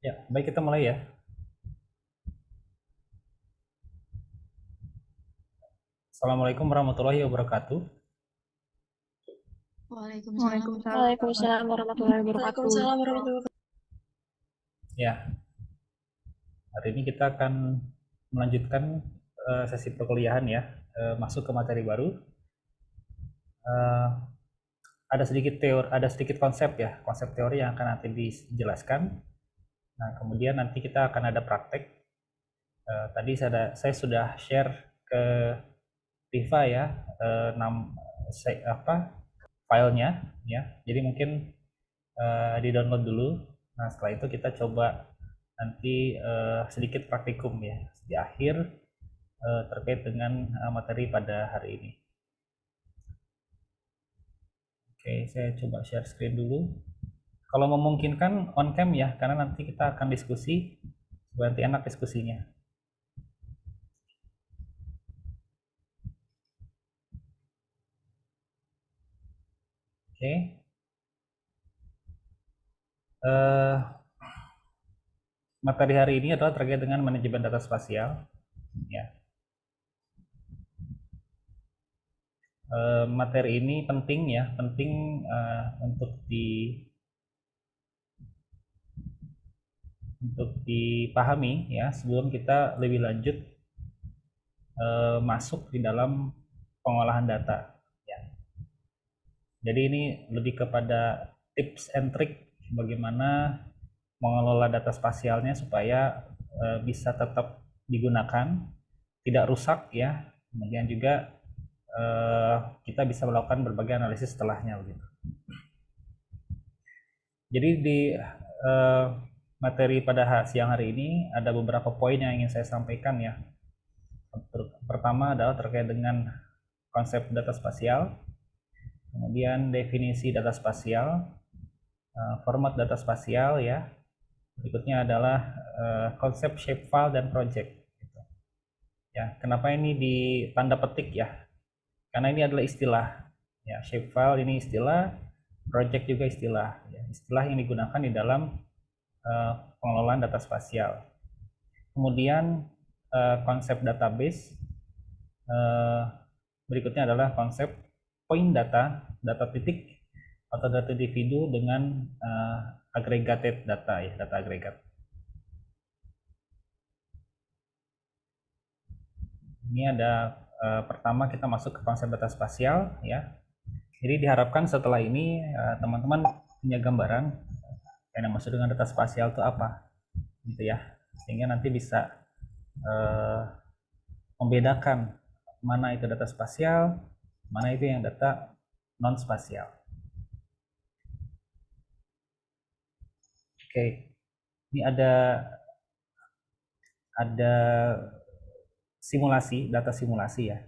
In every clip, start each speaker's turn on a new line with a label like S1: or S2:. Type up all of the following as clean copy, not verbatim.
S1: Ya, baik kita mulai ya. Assalamualaikum warahmatullahi wabarakatuh.
S2: Waalaikumsalam
S3: Waalaikumsalam warahmatullahi wabarakatuh.
S2: Waalaikumsalam warahmatullahi wabarakatuh.
S1: Ya, hari ini kita akan melanjutkan sesi perkuliahan ya, masuk ke materi baru. Eh, ada sedikit teori, ada sedikit konsep ya, konsep teori yang akan nanti dijelaskan. Nah, kemudian nanti kita akan ada praktek. Tadi saya sudah share ke Viva ya, filenya ya. Jadi mungkin di-download dulu. Nah, setelah itu kita coba nanti sedikit praktikum ya di akhir terkait dengan materi pada hari ini. Oke, saya coba share screen dulu. Kalau memungkinkan on cam ya, karena nanti kita akan diskusi, berarti enak diskusinya. Oke. Materi hari ini adalah terkait dengan manajemen data spasial. Ya. Materi ini penting ya, penting untuk dipahami ya sebelum kita lebih lanjut masuk di dalam pengolahan data. Ya. Jadi ini lebih kepada tips and trick bagaimana mengelola data spasialnya supaya bisa tetap digunakan, tidak rusak ya. Kemudian juga kita bisa melakukan berbagai analisis setelahnya begitu. Jadi di materi pada siang hari ini ada beberapa poin yang ingin saya sampaikan ya. Pertama adalah terkait dengan konsep data spasial, kemudian definisi data spasial, format data spasial ya. Berikutnya adalah konsep shapefile dan project. Ya, kenapa ini di tanda petik ya? Karena ini adalah istilah. Ya, shapefile ini istilah, project juga istilah. Ya, istilah yang digunakan di dalam pengelolaan data spasial. Kemudian konsep database. Berikutnya adalah konsep point data, data titik atau data individu dengan aggregated data ya, data agregat. Ini ada pertama kita masuk ke konsep data spasial ya. Jadi diharapkan setelah ini teman-teman punya gambaran yang maksud dengan data spasial itu apa, gitu ya, sehingga nanti bisa membedakan mana itu data spasial, mana itu yang data non spasial. Oke, ini ada simulasi, data simulasi ya.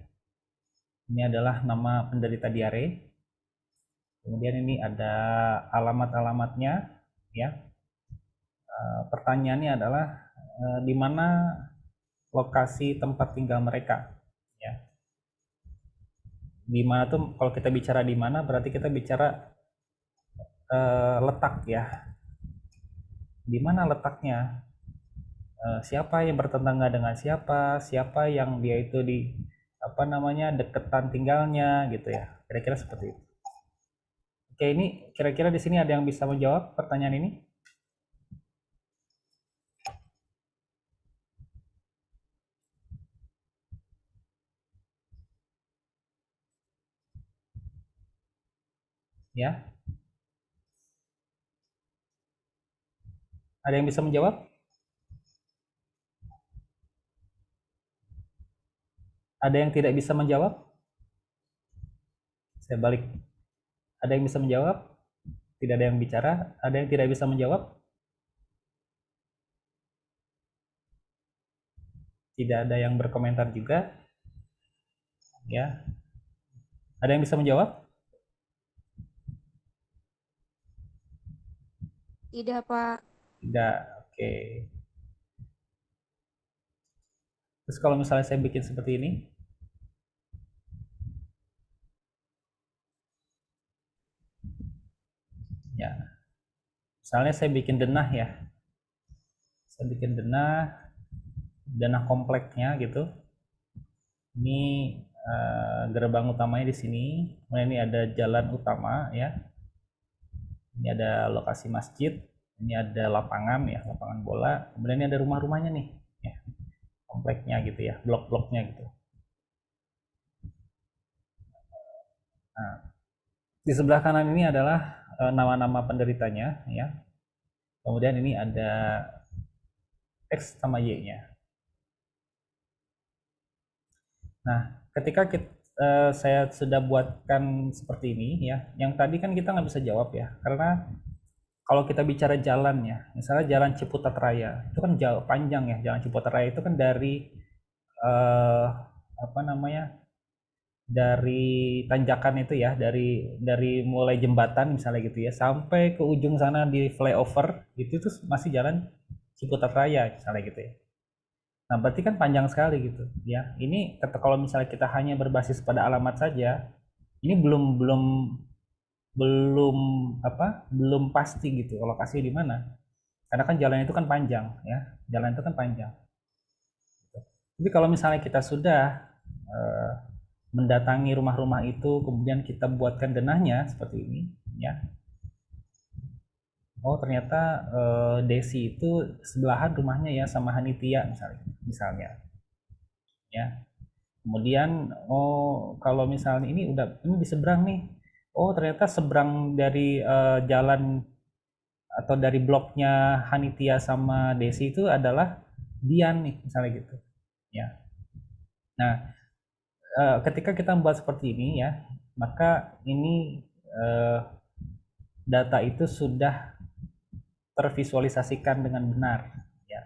S1: Ini adalah nama penderita diare. Kemudian ini ada alamat-alamatnya ya. Pertanyaannya adalah di mana lokasi tempat tinggal mereka ya. Di mana tuh kalau kita bicara di mana berarti kita bicara letak ya. Di mana letaknya? Siapa yang bertetangga dengan siapa? Siapa yang dia itu di deketan tinggalnya gitu ya. Kira-kira seperti itu. Oke, ini kira-kira di sini ada yang bisa menjawab pertanyaan ini? Ya, ada yang bisa menjawab? Ada yang tidak bisa menjawab? Saya balik. Ada yang bisa menjawab? Tidak ada yang bicara? Ada yang tidak bisa menjawab? Tidak ada yang berkomentar juga? Ya. Ada yang bisa menjawab?
S3: Tidak, Pak.
S1: Tidak. Oke. Terus kalau misalnya saya bikin seperti ini, ya. Misalnya saya bikin denah ya. Saya bikin denah kompleknya gitu. Ini gerbang utamanya di sini. Kemudian ini ada jalan utama ya. Ini ada lokasi masjid. Ini ada lapangan ya, lapangan bola. Kemudian ini ada rumah-rumahnya nih, ya, kompleknya gitu ya, blok-bloknya gitu. Nah, di sebelah kanan ini adalah nama-nama penderitanya ya. Kemudian ini ada X sama Y-nya. Nah, ketika saya sudah buatkan seperti ini ya, yang tadi kan kita nggak bisa jawab ya, karena kalau kita bicara jalan ya, misalnya jalan Ciputat Raya, itu kan jauh panjang ya, jalan Ciputat Raya itu kan dari apa namanya, dari tanjakan itu ya, dari mulai jembatan misalnya gitu ya, sampai ke ujung sana di flyover, itu tuh masih jalan Ciputat Raya misalnya gitu ya. Nah, berarti kan panjang sekali gitu ya. Ini kalau misalnya kita hanya berbasis pada alamat saja, ini belum belum belum belum pasti gitu lokasinya di mana. Karena kan jalan itu kan panjang ya. Jalan itu kan panjang. Tapi kalau misalnya kita sudah mendatangi rumah-rumah itu, kemudian kita buatkan denahnya seperti ini ya. Oh, ternyata Desi itu sebelahan rumahnya ya sama Hanitia misalnya ya. Kemudian kalau misalnya ini di seberang nih, oh ternyata seberang dari jalan atau dari bloknya Hanitia sama Desi itu adalah Dian nih misalnya gitu ya. Nah, ketika kita membuat seperti ini ya, maka ini data itu sudah tervisualisasikan dengan benar ya.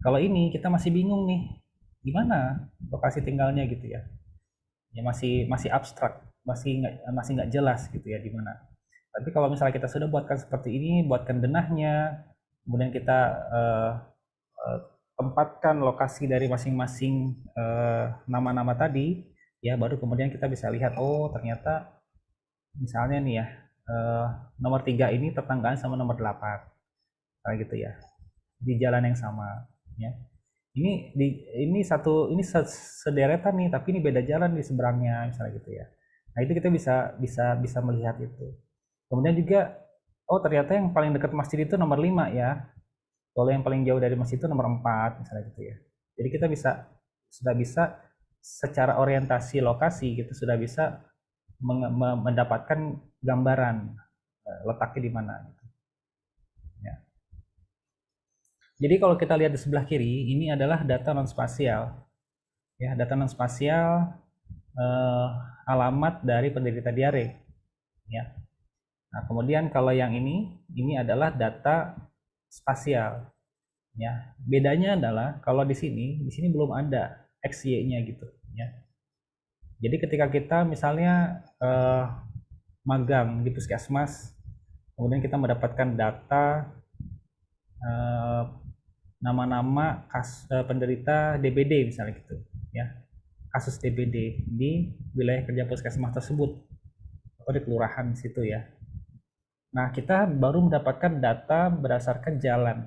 S1: Kalau ini kita masih bingung nih, gimana lokasi tinggalnya gitu ya. Ya masih abstrak, masih nggak jelas gitu ya di mana. Tapi kalau misalnya kita sudah buatkan seperti ini, buatkan denahnya, kemudian kita tempatkan lokasi dari masing-masing nama-nama tadi, ya baru kemudian kita bisa lihat, oh ternyata misalnya nih ya, nomor 3 ini tetanggaan sama nomor 8, kayak gitu ya, di jalan yang sama ya. Ini sederetan nih, tapi ini beda jalan di seberangnya misalnya gitu ya. Nah, itu kita bisa melihat itu. Kemudian juga, oh ternyata yang paling dekat masjid itu nomor 5 ya. Kalau yang paling jauh dari masjid itu nomor 4 misalnya gitu ya. Jadi kita sudah bisa secara orientasi lokasi, kita sudah bisa mendapatkan gambaran letaknya di mana gitu. Ya. Jadi kalau kita lihat di sebelah kiri, ini adalah data non spasial. Ya, data non spasial alamat dari penderita diare. Ya. Nah, kemudian kalau yang ini adalah data spasial. Ya, bedanya adalah kalau di sini belum ada XY-nya gitu. Ya. Jadi ketika kita misalnya magang di puskesmas, kemudian kita mendapatkan data nama-nama penderita DBD misalnya gitu ya, kasus DBD di wilayah kerja puskesmas tersebut atau di kelurahan situ ya. Nah, kita baru mendapatkan data berdasarkan jalan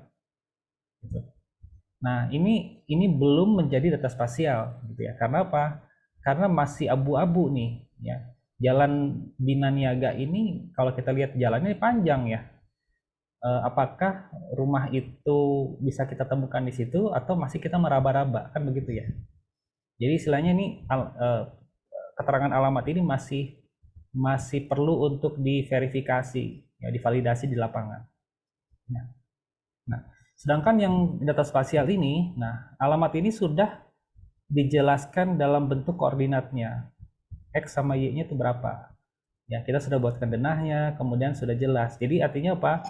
S1: gitu. Nah, ini belum menjadi data spasial gitu ya. Karena apa? Karena masih abu-abu nih ya. Jalan Bina Niaga ini kalau kita lihat jalannya panjang ya. Apakah rumah itu bisa kita temukan di situ atau masih kita meraba-raba, kan begitu ya. Jadi istilahnya ini keterangan alamat ini masih perlu untuk diverifikasi ya, divalidasi di lapangan. Nah, sedangkan yang data spasial ini, nah alamat ini sudah dijelaskan dalam bentuk koordinatnya, X sama Y-nya itu berapa ya, kita sudah buatkan denahnya, kemudian sudah jelas. Jadi artinya apa?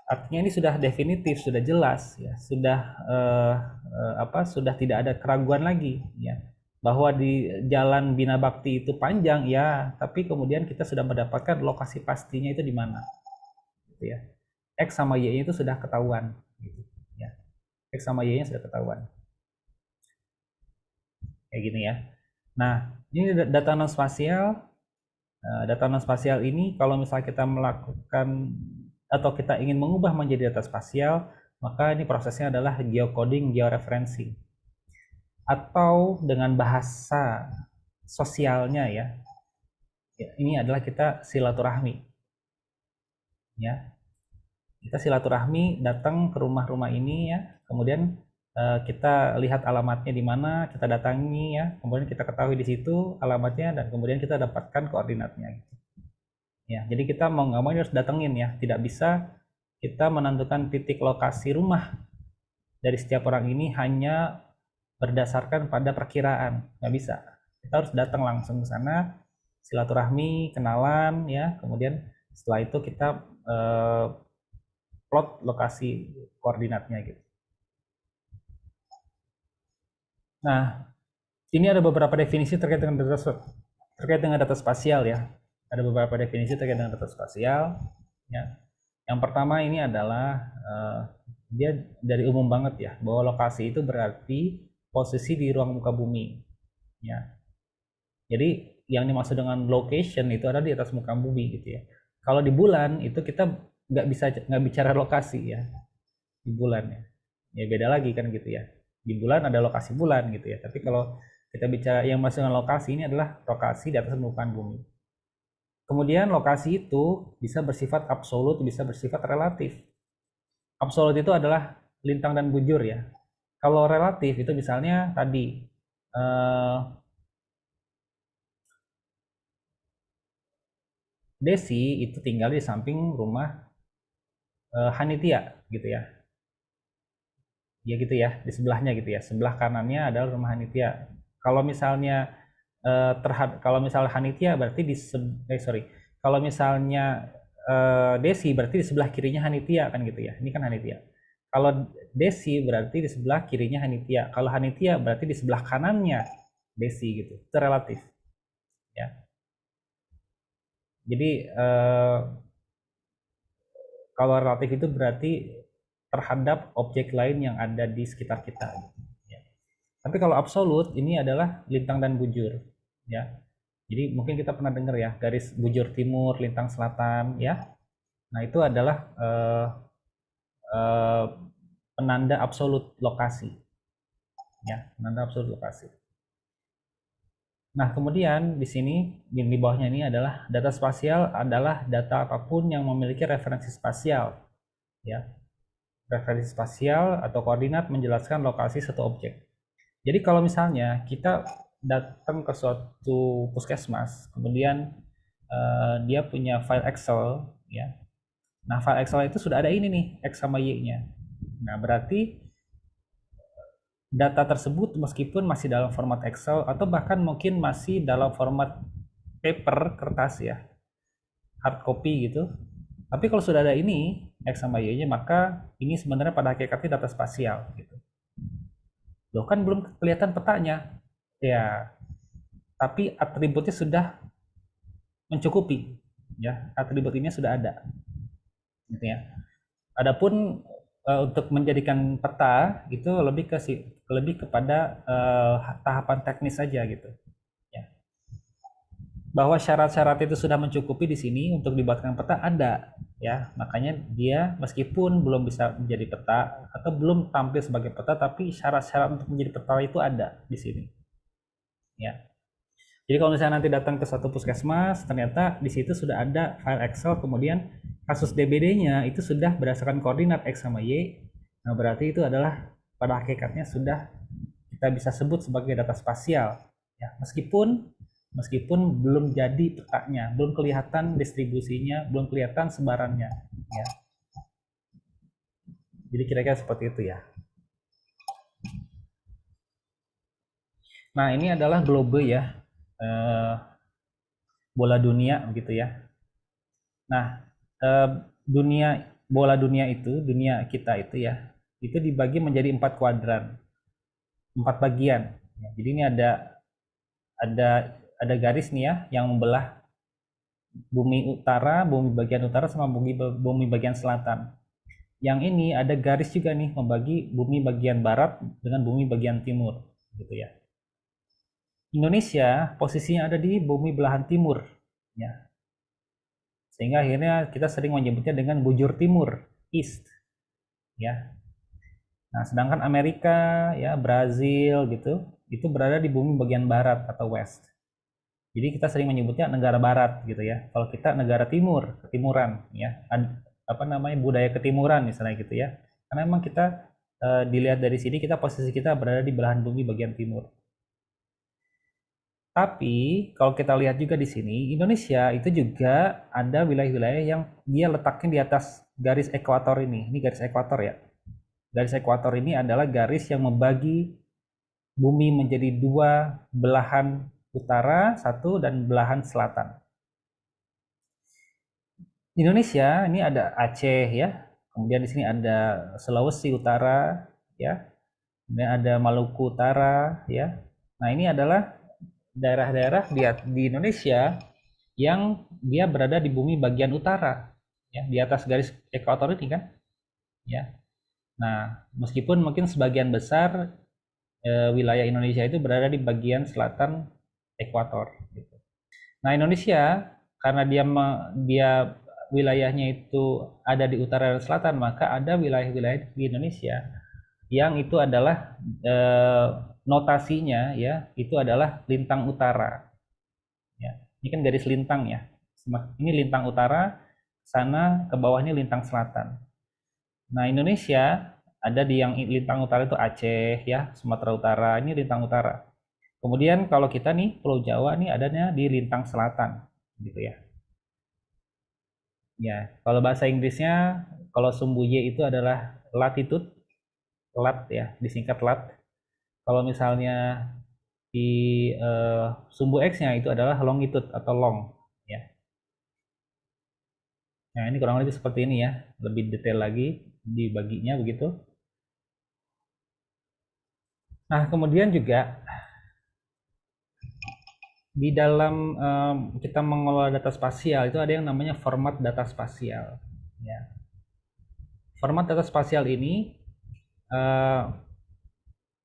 S1: Artinya ini sudah definitif, sudah jelas ya, sudah tidak ada keraguan lagi ya, bahwa di jalan Bina Bakti itu panjang ya, tapi kemudian kita sudah mendapatkan lokasi pastinya itu di mana gitu ya. X sama Y-nya itu sudah ketahuan gitu ya. X sama Y-nya sudah ketahuan kayak gini ya. Nah, ini data non spasial. Data non spasial ini kalau misalnya kita melakukan atau kita ingin mengubah menjadi data spasial, maka ini prosesnya adalah geocoding, georeferencing. Atau dengan bahasa sosialnya ya, ini adalah kita silaturahmi. Ya, kita silaturahmi datang ke rumah-rumah ini ya, kemudian kita lihat alamatnya di mana, kita datangi ya, kemudian kita ketahui di situ alamatnya dan kemudian kita dapatkan koordinatnya. Ya, jadi kita mau nggak mau harus datengin ya, tidak bisa kita menentukan titik lokasi rumah dari setiap orang ini hanya berdasarkan pada perkiraan, nggak bisa. Kita harus datang langsung ke sana, silaturahmi, kenalan ya, kemudian setelah itu kita plot lokasi koordinatnya gitu. Nah, ini ada beberapa definisi terkait dengan data spasial ya. Ada beberapa definisi terkait dengan data spasial ya. Yang pertama ini adalah dia dari umum banget ya, bahwa lokasi itu berarti posisi di ruang muka bumi ya. Jadi yang dimaksud dengan location itu ada di atas muka bumi gitu ya. Kalau di bulan itu kita nggak bicara lokasi ya, di bulan ya beda lagi kan gitu ya. Di bulan ada lokasi bulan gitu ya, tapi kalau kita bicara yang masuk dengan lokasi ini adalah lokasi di atas permukaan bumi. Kemudian lokasi itu bisa bersifat absolut, bisa bersifat relatif. Absolut itu adalah lintang dan bujur ya. Kalau relatif itu misalnya tadi Desi itu tinggal di samping rumah Hanitia gitu ya. Ya gitu ya, di sebelahnya gitu ya. Sebelah kanannya adalah rumah Hanitia. Kalau misalnya kalau misalnya Hanitia berarti kalau misalnya Desi berarti di sebelah kirinya Hanitia kan gitu ya. Ini kan Hanitia. Kalau Desi berarti di sebelah kirinya Hanitia. Kalau Hanitia berarti di sebelah kanannya Desi gitu. Itu relatif. Ya. Jadi kalau relatif itu berarti terhadap objek lain yang ada di sekitar kita. Ya. Tapi kalau absolut ini adalah lintang dan bujur. Ya. Jadi mungkin kita pernah dengar ya garis bujur timur, lintang selatan, ya. Nah itu adalah penanda absolut lokasi, ya, penanda absolut lokasi. Nah kemudian di sini di bawahnya ini adalah data spasial adalah data apapun yang memiliki referensi spasial, ya. Referensi spasial atau koordinat menjelaskan lokasi suatu objek. Jadi kalau misalnya kita datang ke suatu puskesmas, kemudian dia punya file Excel, ya. Nah file Excel itu sudah ada ini nih X sama Y-nya. Nah berarti data tersebut meskipun masih dalam format Excel atau bahkan mungkin masih dalam format paper kertas ya, hard copy gitu. Tapi kalau sudah ada ini X sama Y-nya, maka ini sebenarnya pada hakikatnya data spasial gitu. Loh kan belum kelihatan petanya. Ya, tapi atributnya sudah mencukupi. Ya, atribut ini sudah ada. Gitu ya. Adapun untuk menjadikan peta itu lebih kepada tahapan teknis saja gitu. Ya. Bahwa syarat-syarat itu sudah mencukupi di sini untuk dibuatkan peta ada, ya. Makanya dia meskipun belum bisa menjadi peta atau belum tampil sebagai peta, tapi syarat-syarat untuk menjadi peta itu ada di sini. Ya. Jadi kalau misalnya nanti datang ke satu puskesmas, ternyata di situ sudah ada file Excel, kemudian kasus DBD-nya itu sudah berdasarkan koordinat X sama Y. Nah, berarti itu adalah pada hakikatnya sudah kita bisa sebut sebagai data spasial. Ya, meskipun belum jadi petanya, belum kelihatan distribusinya, belum kelihatan sebarannya. Ya. Jadi kira-kira seperti itu ya. Nah, ini adalah globe ya. Bola dunia begitu ya. Nah, bola dunia itu, dunia kita itu ya, itu dibagi menjadi 4 kuadran, 4 bagian. Ya, jadi ini ada garis nih ya yang membelah bumi bagian utara sama bumi bagian selatan. Yang ini ada garis juga nih membagi bumi bagian barat dengan bumi bagian timur, gitu ya. Indonesia posisinya ada di bumi belahan timur, ya. Sehingga akhirnya kita sering menyebutnya dengan bujur timur, east, ya. Nah, sedangkan Amerika, ya, Brazil gitu, itu berada di bumi bagian barat atau west. Jadi kita sering menyebutnya negara barat gitu ya. Kalau kita negara timur, ketimuran ya. Apa namanya, budaya ketimuran misalnya gitu ya. Karena memang kita dilihat dari sini kita posisi kita berada di belahan bumi bagian timur. Tapi kalau kita lihat juga di sini, Indonesia itu juga ada wilayah-wilayah yang dia letaknya di atas garis ekuator ini. Ini garis ekuator ya. Garis ekuator ini adalah garis yang membagi bumi menjadi dua, belahan utara satu dan belahan selatan. Indonesia ini ada Aceh ya, kemudian di sini ada Sulawesi Utara ya, kemudian ada Maluku Utara ya. Nah, ini adalah daerah-daerah di Indonesia yang dia berada di bumi bagian utara ya, di atas garis ekuator ini kan ya. Nah, meskipun mungkin sebagian besar wilayah Indonesia itu berada di bagian selatan ekuator. Gitu. Nah, Indonesia karena dia wilayahnya itu ada di utara dan selatan, maka ada wilayah-wilayah di Indonesia yang itu adalah notasinya ya, itu adalah lintang utara. Ya, ini kan garis lintang ya. Ini lintang utara, sana ke bawahnya lintang selatan. Nah, Indonesia ada di yang lintang utara itu Aceh ya, Sumatera Utara, ini lintang utara. Kemudian kalau kita nih Pulau Jawa nih adanya di lintang selatan gitu ya. Ya, kalau bahasa Inggrisnya kalau sumbu Y itu adalah latitude, lat ya, disingkat lat. Kalau misalnya di sumbu X-nya itu adalah longitude atau long ya. Nah, ini kurang lebih seperti ini ya, lebih detail lagi dibaginya begitu. Nah, kemudian juga di dalam kita mengelola data spasial itu ada yang namanya format data spasial. Ya. Format data spasial ini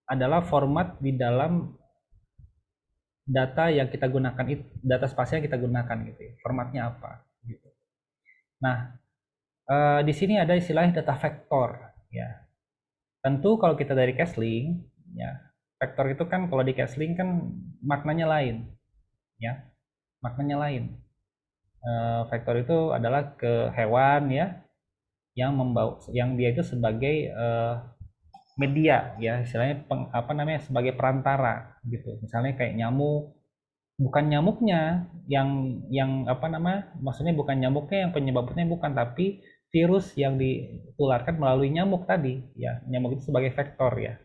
S1: adalah format di dalam data yang kita gunakan, data spasial yang kita gunakan gitu ya. Formatnya apa? Gitu. Nah, di sini ada istilahnya data vektor. Ya. Tentu kalau kita dari Casling, ya, vektor itu kan kalau di Casling kan maknanya lain, ya, maknanya lain. Vektor itu adalah ke hewan ya, yang membawa, yang dia itu sebagai media ya, istilahnya apa namanya, sebagai perantara gitu. Misalnya kayak nyamuk, bukan nyamuknya yang apa nama, maksudnya bukan nyamuknya yang penyebabnya, bukan, tapi virus yang ditularkan melalui nyamuk tadi ya. Nyamuk itu sebagai vektor ya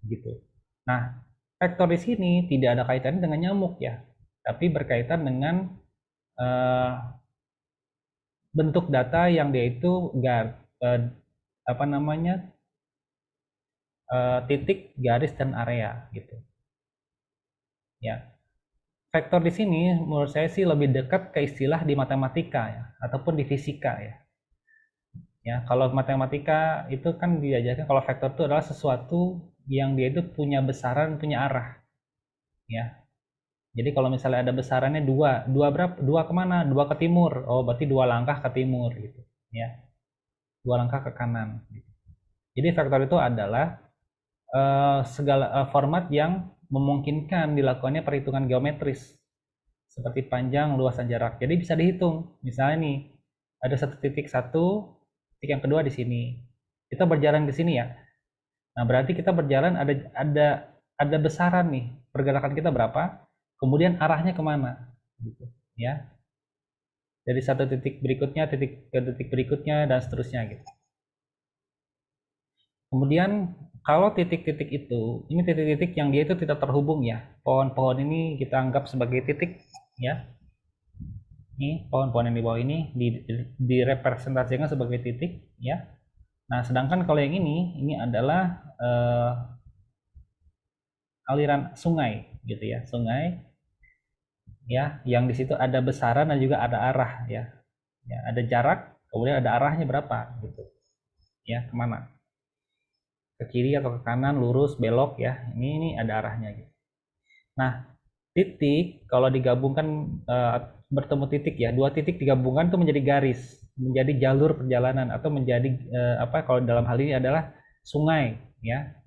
S1: gitu. Nah, vektor di sini tidak ada kaitannya dengan nyamuk ya, tapi berkaitan dengan bentuk data yang dia itu apa namanya, titik, garis, dan area gitu ya. Vektor di sini menurut saya sih lebih dekat ke istilah di matematika ya, ataupun di fisika ya. Ya, kalau matematika itu kan diajarkan kalau vektor itu adalah sesuatu yang dia itu punya besaran, punya arah ya. Jadi kalau misalnya ada besarannya dua berapa? Dua kemana? Dua ke timur. Oh, berarti dua langkah ke timur gitu ya. Dua langkah ke kanan. Gitu. Jadi vektor itu adalah segala format yang memungkinkan dilakukannya perhitungan geometris seperti panjang, luas, dan jarak. Jadi bisa dihitung. Misalnya nih, ada satu titik satu, titik yang kedua di sini. Kita berjalan di sini ya. Nah, berarti kita berjalan ada besaran nih, pergerakan kita berapa, kemudian arahnya kemana, gitu ya. Dari satu titik berikutnya, titik ke titik berikutnya, dan seterusnya gitu. Kemudian kalau titik-titik itu, ini titik-titik yang dia itu tidak terhubung ya. Pohon-pohon ini kita anggap sebagai titik ya. Ini pohon-pohon yang di bawah ini direpresentasikan sebagai titik ya. Nah, sedangkan kalau yang ini adalah aliran sungai gitu ya, sungai ya, yang di situ ada besaran dan juga ada arah ya. Ya, ada jarak, kemudian ada arahnya berapa gitu. Ya, kemana? Ke kiri atau ke kanan, lurus, belok ya. Ini ada arahnya gitu. Nah, titik kalau digabungkan bertemu titik ya, dua titik digabungkan itu menjadi garis, menjadi jalur perjalanan, atau menjadi apa, kalau dalam hal ini adalah sungai ya.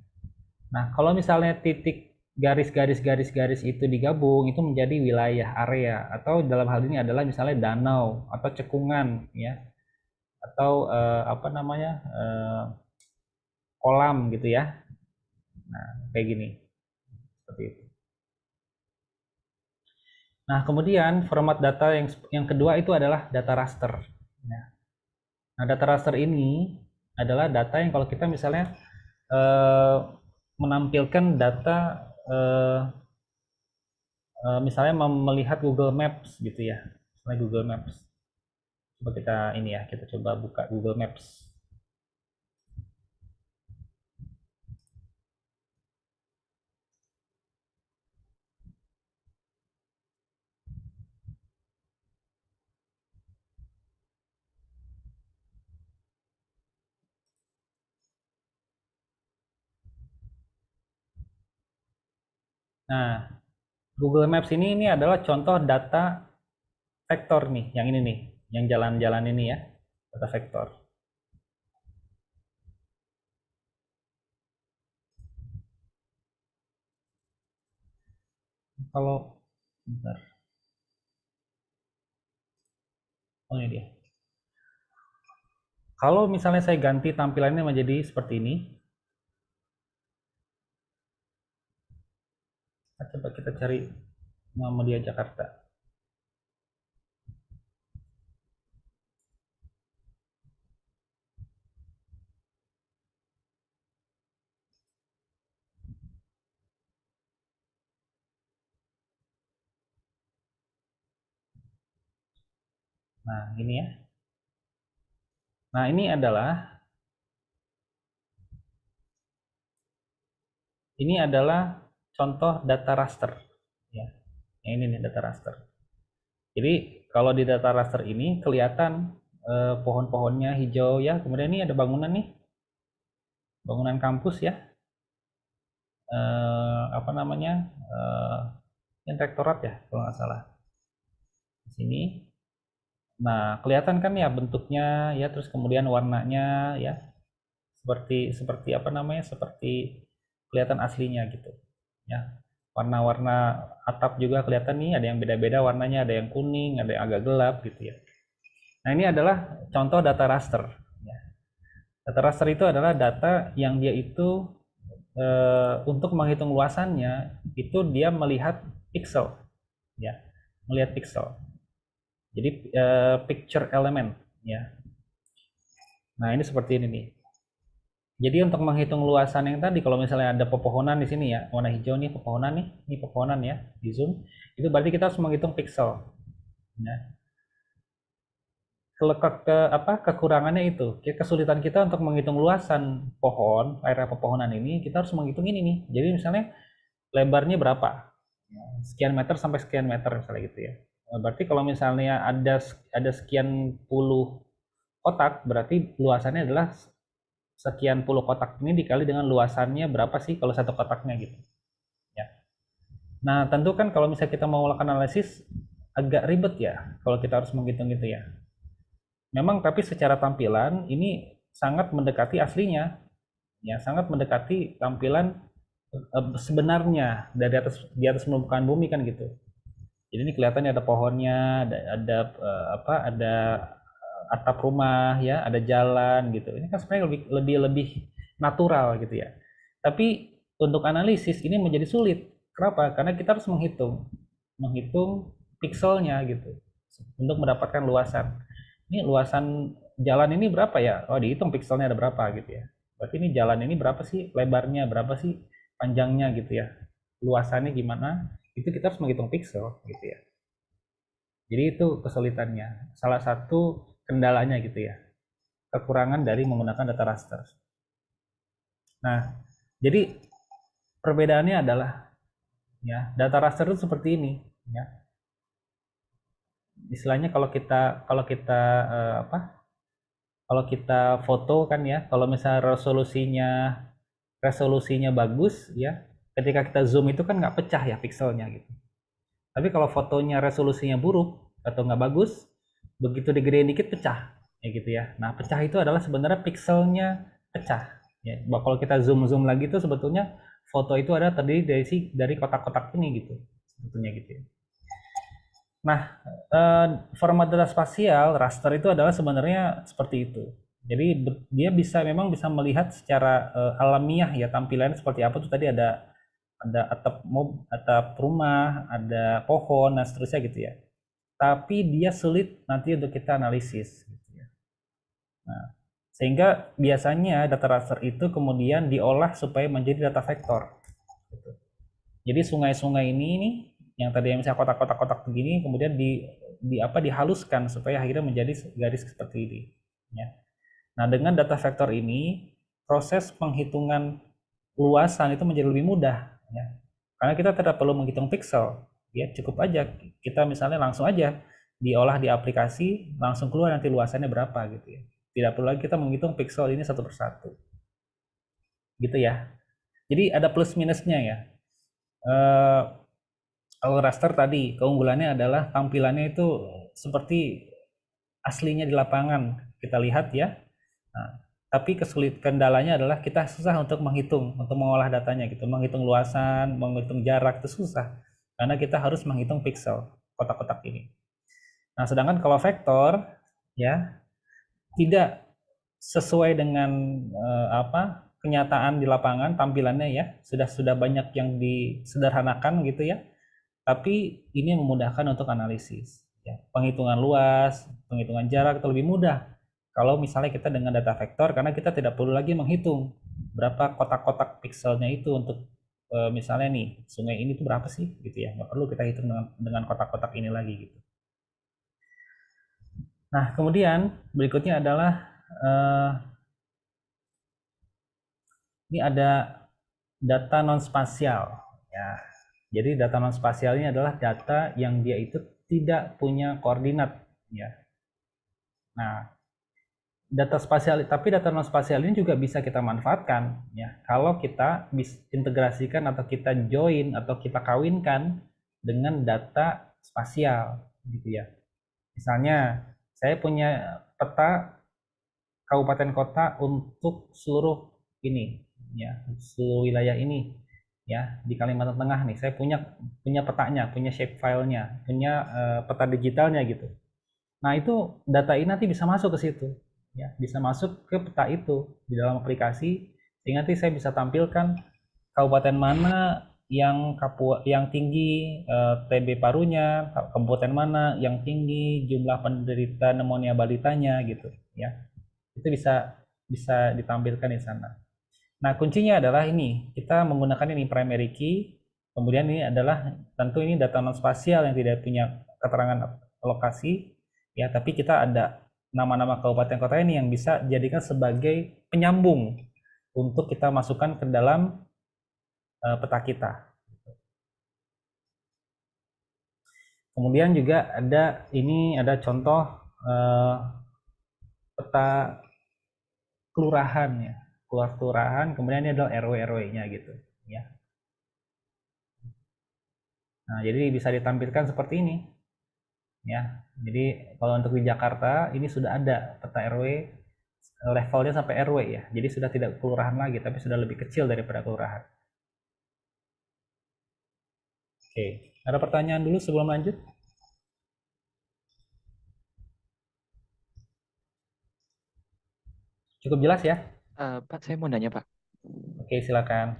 S1: Nah, kalau misalnya titik garis-garis itu digabung itu menjadi wilayah area, atau dalam hal ini adalah misalnya danau atau cekungan ya, atau apa namanya, kolam gitu ya. Nah, kayak gini, seperti itu. Nah, kemudian format data yang kedua itu adalah data raster. Nah, data raster ini adalah data yang kalau kita misalnya eh, menampilkan data, eh, misalnya melihat Google Maps gitu ya, misalnya Google Maps. Coba kita ini ya, kita coba buka Google Maps. Nah, Google Maps ini adalah contoh data vektor nih, yang ini nih, yang jalan-jalan ini ya, data vektor. Kalau bentar. Oh, ini dia. Kalau misalnya saya ganti tampilannya menjadi seperti ini, coba kita cari Muhammadiyah Jakarta. Nah, ini ya. Nah, ini adalah contoh data raster ya. Yang ini nih data raster. Jadi kalau di data raster ini kelihatan pohon-pohonnya hijau ya. Kemudian ini ada bangunan nih, bangunan kampus ya. Apa namanya? Rektorat ya kalau nggak salah. Di sini. Nah, kelihatan kan ya bentuknya ya, terus kemudian warnanya ya, seperti seperti apa namanya? Seperti kelihatan aslinya gitu. Ya. Warna-warna atap juga kelihatan nih, ada yang beda-beda warnanya, ada yang kuning, ada yang agak gelap gitu ya. Nah, ini adalah contoh data raster. Ya. Data raster itu adalah data yang dia itu untuk menghitung luasannya itu dia melihat pixel, ya, melihat pixel. Jadi picture element, ya. Nah, ini seperti ini nih. Jadi untuk menghitung luasan yang tadi, kalau misalnya ada pepohonan di sini ya, warna hijau nih pepohonan nih, ini pepohonan ya, di zoom, itu berarti kita harus menghitung pixel. Ya. Kekurangannya itu, kesulitan kita untuk menghitung luasan pohon, area pepohonan ini, kita harus menghitung ini nih. Jadi misalnya lebarnya berapa? Ya, sekian meter sampai sekian meter misalnya gitu ya. Nah, berarti kalau misalnya ada sekian puluh kotak, berarti luasannya adalah sekian puluh kotak ini dikali dengan luasannya berapa sih kalau satu kotaknya gitu. Ya. Nah, tentu kan kalau misalnya kita mau melakukan analisis agak ribet ya kalau kita harus menghitung itu ya. Memang tapi secara tampilan ini sangat mendekati aslinya, ya sangat mendekati tampilan sebenarnya di atas permukaan bumi kan gitu. Jadi ini kelihatannya ada pohonnya, ada atap rumah ya, ada jalan gitu. Ini kan sebenarnya lebih natural gitu ya. Tapi untuk analisis ini menjadi sulit. Kenapa? Karena kita harus menghitung pixelnya gitu untuk mendapatkan luasan. Ini luasan jalan ini berapa ya? Oh, dihitung pixelnya ada berapa gitu ya. Berarti ini jalan ini berapa sih lebarnya, berapa sih panjangnya gitu ya. Luasannya gimana? Itu kita harus menghitung pixel gitu ya. Jadi itu kesulitannya. Salah satu kendalanya gitu ya. Kekurangan dari menggunakan data raster. Nah, jadi perbedaannya adalah ya, data raster itu seperti ini ya. Istilahnya kalau kita apa? Kalau kita foto kan ya, kalau misalnya resolusinya bagus ya, ketika kita zoom itu kan nggak pecah ya pixelnya gitu. Tapi kalau fotonya resolusinya buruk atau nggak bagus, begitu digedein dikit pecah, ya gitu ya. Nah, pecah itu adalah sebenarnya pixelnya pecah, Ya, kalau kita zoom lagi tuh sebetulnya foto itu ada terdiri dari kotak-kotak ini gitu, sebetulnya gitu ya. Nah, format data spasial raster itu adalah sebenarnya seperti itu. Jadi dia memang bisa melihat secara alamiah ya tampilannya seperti apa tuh tadi ada atap rumah, ada pohon dan seterusnya gitu ya. Tapi dia sulit nanti untuk kita analisis gitu ya. Nah, sehingga biasanya data raster itu kemudian diolah supaya menjadi data vektor. Gitu. Jadi sungai-sungai ini nih yang tadi misalnya kotak-kotak begini kemudian dihaluskan supaya akhirnya menjadi garis seperti ini. Ya. Nah dengan data vektor ini proses penghitungan luasan itu menjadi lebih mudah. Ya. Karena kita tidak perlu menghitung pixel, ya cukup aja kita misalnya langsung aja diolah di aplikasi langsung keluar nanti luasannya berapa gitu ya. Tidak perlu lagi kita menghitung pixel ini satu persatu. Gitu ya. Jadi ada plus minusnya ya. Kalau raster tadi keunggulannya adalah tampilannya itu seperti aslinya di lapangan kita lihat ya. Nah, tapi kendalanya adalah kita susah untuk untuk mengolah datanya gitu, menghitung luasan, menghitung jarak itu susah karena kita harus menghitung pixel kotak-kotak ini. Nah, sedangkan kalau vektor ya tidak sesuai dengan kenyataan di lapangan tampilannya ya sudah banyak yang disederhanakan gitu ya, tapi ini memudahkan untuk analisis ya. Penghitungan luas, penghitungan jarak itu lebih mudah kalau misalnya kita dengan data vektor karena kita tidak perlu lagi menghitung berapa kotak-kotak pixelnya itu untuk misalnya nih sungai ini tuh berapa sih gitu ya, nggak perlu kita hitung dengan kotak-kotak ini lagi gitu. Nah kemudian berikutnya adalah ini ada data non spasial ya. Jadi data non spasial ini adalah data yang dia itu tidak punya koordinat ya. Nah, tapi data non spasial ini juga bisa kita manfaatkan ya. Kalau kita bisa integrasikan atau kita join atau kita kawinkan dengan data spasial gitu ya. Misalnya, saya punya peta kabupaten kota untuk seluruh ini ya, seluruh wilayah ini ya di Kalimantan Tengah nih. Saya punya petanya, punya shape filenya, punya peta digitalnya gitu. Nah, itu data ini nanti bisa masuk ke situ ya, bisa masuk ke peta itu di dalam aplikasi sehingga nanti saya bisa tampilkan kabupaten mana yang tinggi TB parunya, kabupaten mana yang tinggi jumlah penderita pneumonia balitanya gitu ya. Itu bisa bisa ditampilkan di sana. Nah, kuncinya adalah ini, kita menggunakan ini primary key, kemudian ini adalah tentu ini data non spasial yang tidak punya keterangan lokasi, ya, tapi kita ada nama-nama kabupaten kota ini yang bisa dijadikan sebagai penyambung untuk kita masukkan ke dalam peta kita. Kemudian juga ada contoh peta kelurahan ya, kelurahan, kemudian ini adalah RW-RW-nya gitu, ya. Nah, jadi bisa ditampilkan seperti ini, ya. Jadi kalau untuk di Jakarta ini sudah ada peta RW levelnya sampai RW ya. Jadi sudah tidak kelurahan lagi, tapi sudah lebih kecil daripada kelurahan. Oke, ada pertanyaan dulu sebelum lanjut? Cukup jelas ya?
S2: Pak, saya mau nanya, Pak.
S1: Oke, silakan.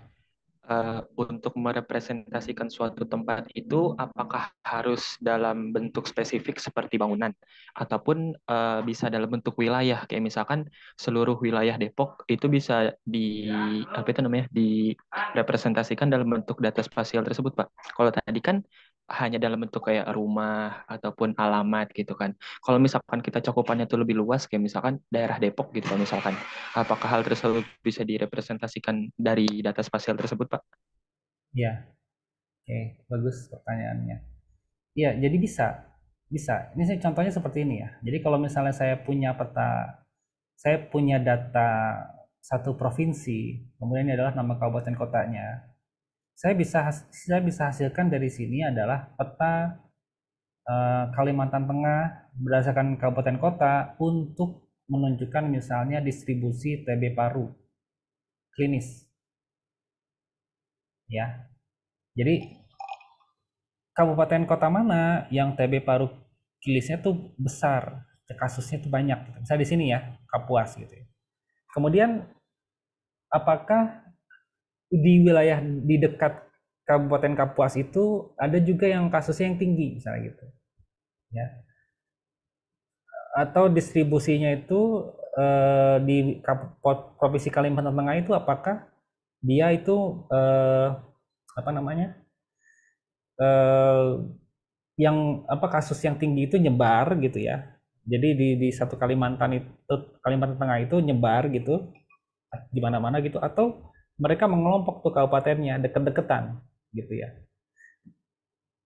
S2: Untuk merepresentasikan suatu tempat itu, apakah harus dalam bentuk spesifik seperti bangunan, ataupun bisa dalam bentuk wilayah, kayak misalkan seluruh wilayah Depok itu bisa direpresentasikan dalam bentuk data spasial tersebut, Pak. Kalau tadi kan hanya dalam bentuk kayak rumah ataupun alamat gitu kan. Kalau misalkan kita cakupannya itu lebih luas, kayak misalkan daerah Depok gitu, kalau misalkan, apakah hal tersebut bisa direpresentasikan dari data spasial tersebut, Pak?
S1: Ya, oke, bagus pertanyaannya. Iya, jadi bisa. Bisa. Ini contohnya seperti ini ya. Jadi kalau misalnya saya punya data satu provinsi, kemudian ini adalah nama kabupaten kotanya. Saya bisa hasilkan dari sini adalah peta Kalimantan Tengah berdasarkan kabupaten kota untuk menunjukkan misalnya distribusi TB paru. klinis. Ya. Jadi kabupaten kota mana yang TB paru klinisnya tuh besar, kasusnya tuh banyak gitu. Misalnya di sini ya, Kapuas gitu ya. Kemudian apakah di wilayah di dekat Kabupaten Kapuas itu ada juga yang kasusnya yang tinggi misalnya gitu ya, atau distribusinya itu di Provinsi Kalimantan Tengah itu apakah dia itu apa namanya yang kasus yang tinggi itu nyebar gitu ya, jadi di satu Kalimantan Tengah itu nyebar gitu di mana-mana gitu, atau mereka mengelompok tuh kabupatennya deket-deketan gitu ya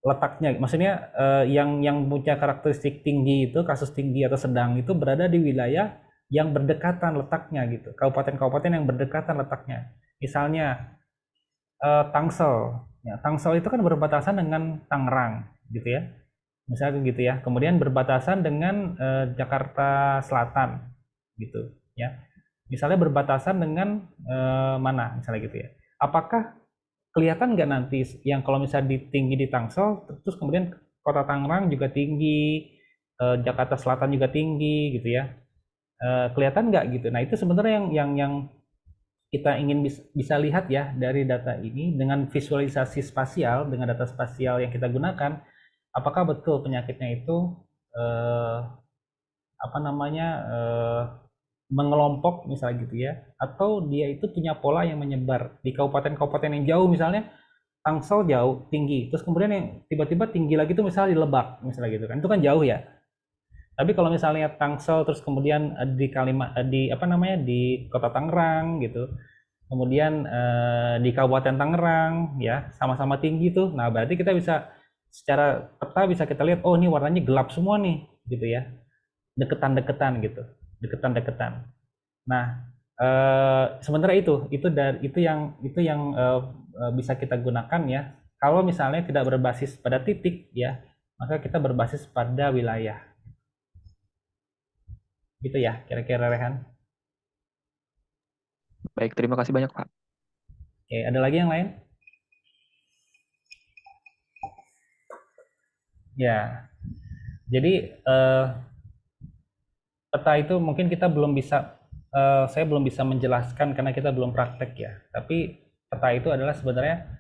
S1: letaknya, maksudnya yang punya karakteristik tinggi itu kasus tinggi atau sedang itu berada di wilayah yang berdekatan letaknya gitu, kabupaten-kabupaten yang berdekatan letaknya, misalnya Tangsel ya, Tangsel itu kan berbatasan dengan Tangerang gitu ya, misalnya gitu ya, kemudian berbatasan dengan Jakarta Selatan gitu ya, misalnya berbatasan dengan mana misalnya gitu ya, apakah kelihatan nggak nanti yang kalau misalnya tinggi di Tangsel terus kemudian kota Tangerang juga tinggi, Jakarta Selatan juga tinggi gitu ya, kelihatan nggak gitu. Nah itu sebenarnya yang kita ingin bisa lihat ya dari data ini dengan visualisasi spasial, dengan data spasial yang kita gunakan, apakah betul penyakitnya itu apa namanya mengelompok misalnya gitu ya, atau dia itu punya pola yang menyebar di kabupaten-kabupaten yang jauh, misalnya Tangsel jauh tinggi, terus kemudian yang tiba-tiba tinggi lagi itu misalnya di Lebak misalnya gitu kan, itu kan jauh ya. Tapi kalau misalnya Tangsel terus kemudian di apa namanya di kota Tangerang gitu, kemudian di Kabupaten Tangerang ya sama-sama tinggi tuh, nah berarti kita bisa secara peta bisa kita lihat, oh ini warnanya gelap semua nih gitu ya, deketan-deketan gitu, deketan-deketan. Nah, sementara itu yang bisa kita gunakan ya. Kalau misalnya tidak berbasis pada titik ya, maka kita berbasis pada wilayah. Gitu ya, kira-kira Rehan.
S2: Baik, terima kasih banyak, Pak.
S1: Oke, ada lagi yang lain? Ya, jadi peta itu mungkin kita belum bisa, saya belum bisa menjelaskan karena kita belum praktek ya. Tapi peta itu adalah sebenarnya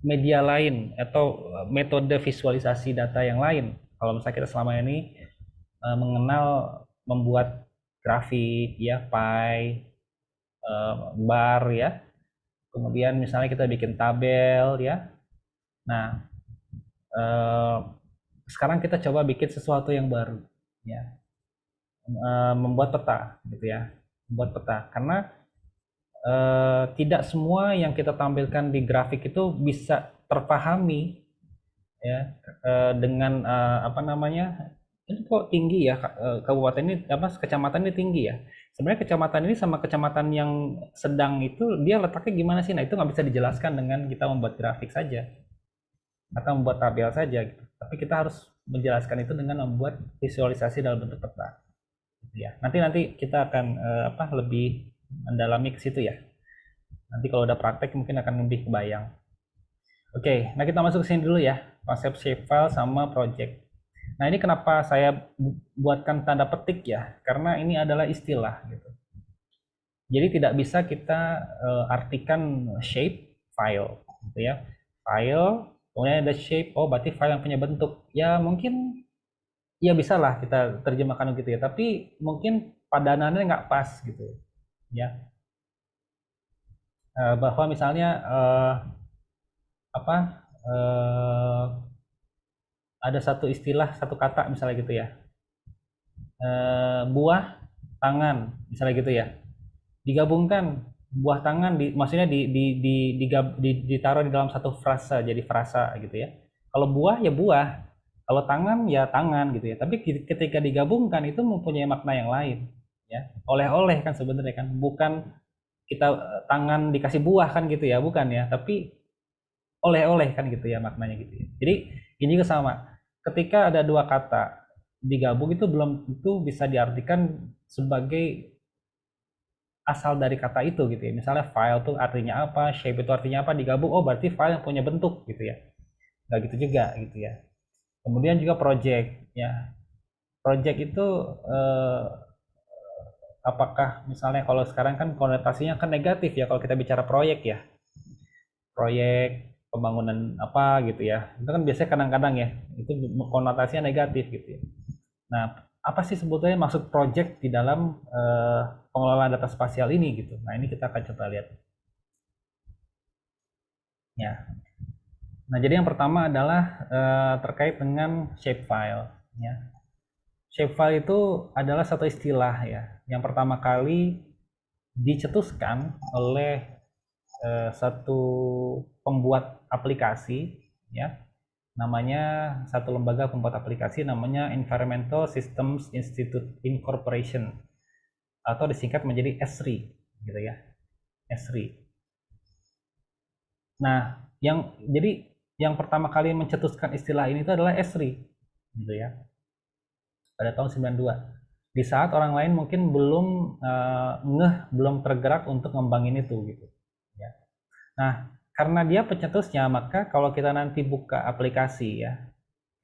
S1: media lain atau metode visualisasi data yang lain. Kalau misalnya kita selama ini mengenal membuat grafik ya, pie, bar ya, kemudian misalnya kita bikin tabel ya. Nah, sekarang kita coba bikin sesuatu yang baru ya, membuat peta gitu ya, membuat peta, karena tidak semua yang kita tampilkan di grafik itu bisa terpahami ya, dengan apa namanya, ini kok tinggi ya, kabupaten ini apa kecamatan ini tinggi ya, sebenarnya kecamatan ini sama kecamatan yang sedang itu dia letaknya gimana sih, nah itu nggak bisa dijelaskan dengan kita membuat grafik saja atau membuat tabel saja gitu, tapi kita harus menjelaskan itu dengan membuat visualisasi dalam bentuk peta gitu ya. Nanti kita akan lebih mendalami ke situ ya, nanti kalau udah praktek mungkin akan lebih kebayang. Oke, nah kita masuk ke sini dulu ya, konsep shapefile sama project. Nah ini kenapa saya buatkan tanda petik ya, karena ini adalah istilah gitu. Jadi tidak bisa kita artikan shape file gitu ya, file kemudian ada shape, oh berarti file yang punya bentuk, ya mungkin ya bisa lah kita terjemahkan gitu ya, tapi mungkin padanannya nggak pas gitu ya. Bahwa misalnya ada satu istilah, satu kata misalnya gitu ya, buah tangan misalnya gitu ya, digabungkan buah tangan maksudnya ditaruh di dalam satu frasa jadi frasa gitu ya. Kalau buah ya buah, kalau tangan ya tangan gitu ya, tapi ketika digabungkan itu mempunyai makna yang lain ya. Oleh-oleh kan sebenarnya kan, bukan kita tangan dikasih buah kan gitu ya, bukan ya, tapi oleh-oleh kan gitu ya maknanya gitu ya. Jadi ini juga sama, ketika ada dua kata digabung itu belum tentu bisa diartikan sebagai asal dari kata itu gitu ya. Misalnya file tuh artinya apa, shape itu artinya apa, digabung, oh berarti file yang punya bentuk gitu ya. Nggak gitu juga gitu ya. Kemudian juga project ya. Project itu apakah misalnya kalau sekarang kan konotasinya kan negatif ya kalau kita bicara proyek ya. Proyek pembangunan apa gitu ya. Itu kan biasanya kadang-kadang ya, itu konotasinya negatif gitu ya. Nah, apa sih sebetulnya maksud project di dalam pengelolaan data spasial ini gitu. Nah, ini kita akan coba lihat. Ya. Nah, jadi yang pertama adalah terkait dengan shapefile ya. Shapefile itu adalah satu istilah ya, yang pertama kali dicetuskan oleh satu pembuat aplikasi ya, namanya satu lembaga pembuat aplikasi namanya Environmental Systems Institute Incorporation atau disingkat menjadi ESRI gitu ya, ESRI. Nah, jadi yang pertama kali mencetuskan istilah ini itu adalah ESRI gitu ya, pada tahun 92. Di saat orang lain mungkin belum belum tergerak untuk ngembangin itu gitu ya. Nah, karena dia pencetusnya, maka kalau kita nanti buka aplikasi ya,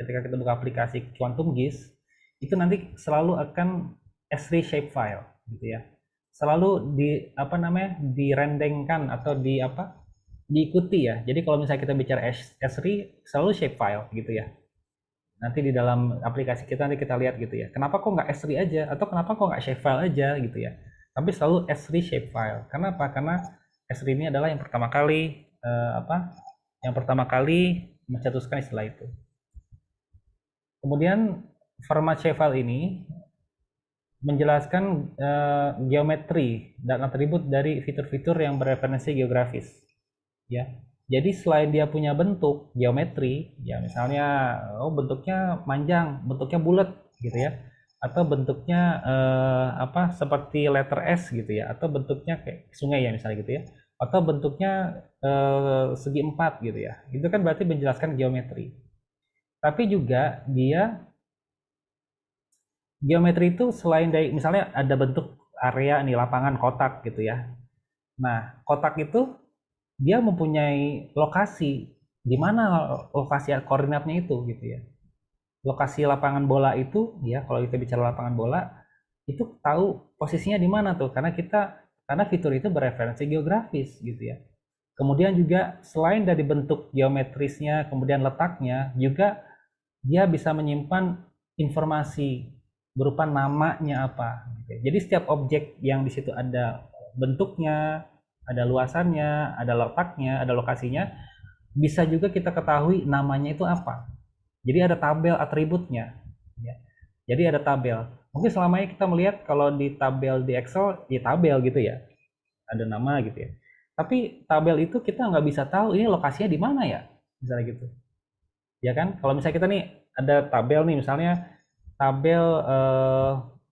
S1: ketika kita buka aplikasi Quantum GIS, itu nanti selalu akan S3 shapefile gitu ya. Selalu direndengkan atau diikuti ya. Jadi kalau misalnya kita bicara S3 selalu shapefile gitu ya. Nanti di dalam aplikasi kita nanti kita lihat gitu ya. Kenapa kok nggak S3 aja atau kenapa kok nggak shapefile aja gitu ya. Tapi selalu S3 shapefile. Karena apa? Karena S3 ini adalah yang pertama kali yang pertama kali mencetuskan istilah itu. Kemudian format shapefile ini menjelaskan geometri dan atribut dari fitur-fitur yang bereferensi geografis ya. Jadi selain dia punya bentuk geometri ya, misalnya bentuknya panjang, bentuknya bulat gitu ya, atau bentuknya seperti letter S gitu ya, atau bentuknya kayak sungai ya misalnya gitu ya, atau bentuknya segi empat gitu ya. Itu kan berarti menjelaskan geometri. Tapi juga dia geometri itu selain dari misalnya ada bentuk area nih, lapangan, kotak gitu ya. Nah, kotak itu dia mempunyai lokasi di mana lokasi koordinatnya itu gitu ya. Lokasi lapangan bola itu ya, kalau kita bicara lapangan bola itu tahu posisinya di mana tuh, karena fitur itu bereferensi geografis gitu ya. Kemudian juga selain dari bentuk geometrisnya, kemudian letaknya, juga dia bisa menyimpan informasi berupa namanya apa gitu. Jadi setiap objek yang di situ ada bentuknya, ada luasannya, ada letaknya, ada lokasinya, bisa juga kita ketahui namanya itu apa. Jadi ada tabel atributnya ya. Jadi ada tabel. Mungkin selama ini kita melihat kalau di tabel di Excel ya tabel gitu ya, ada nama gitu ya. Tapi tabel itu kita nggak bisa tahu ini lokasinya di mana ya, misalnya gitu ya kan. Kalau misalnya kita nih ada tabel nih, misalnya tabel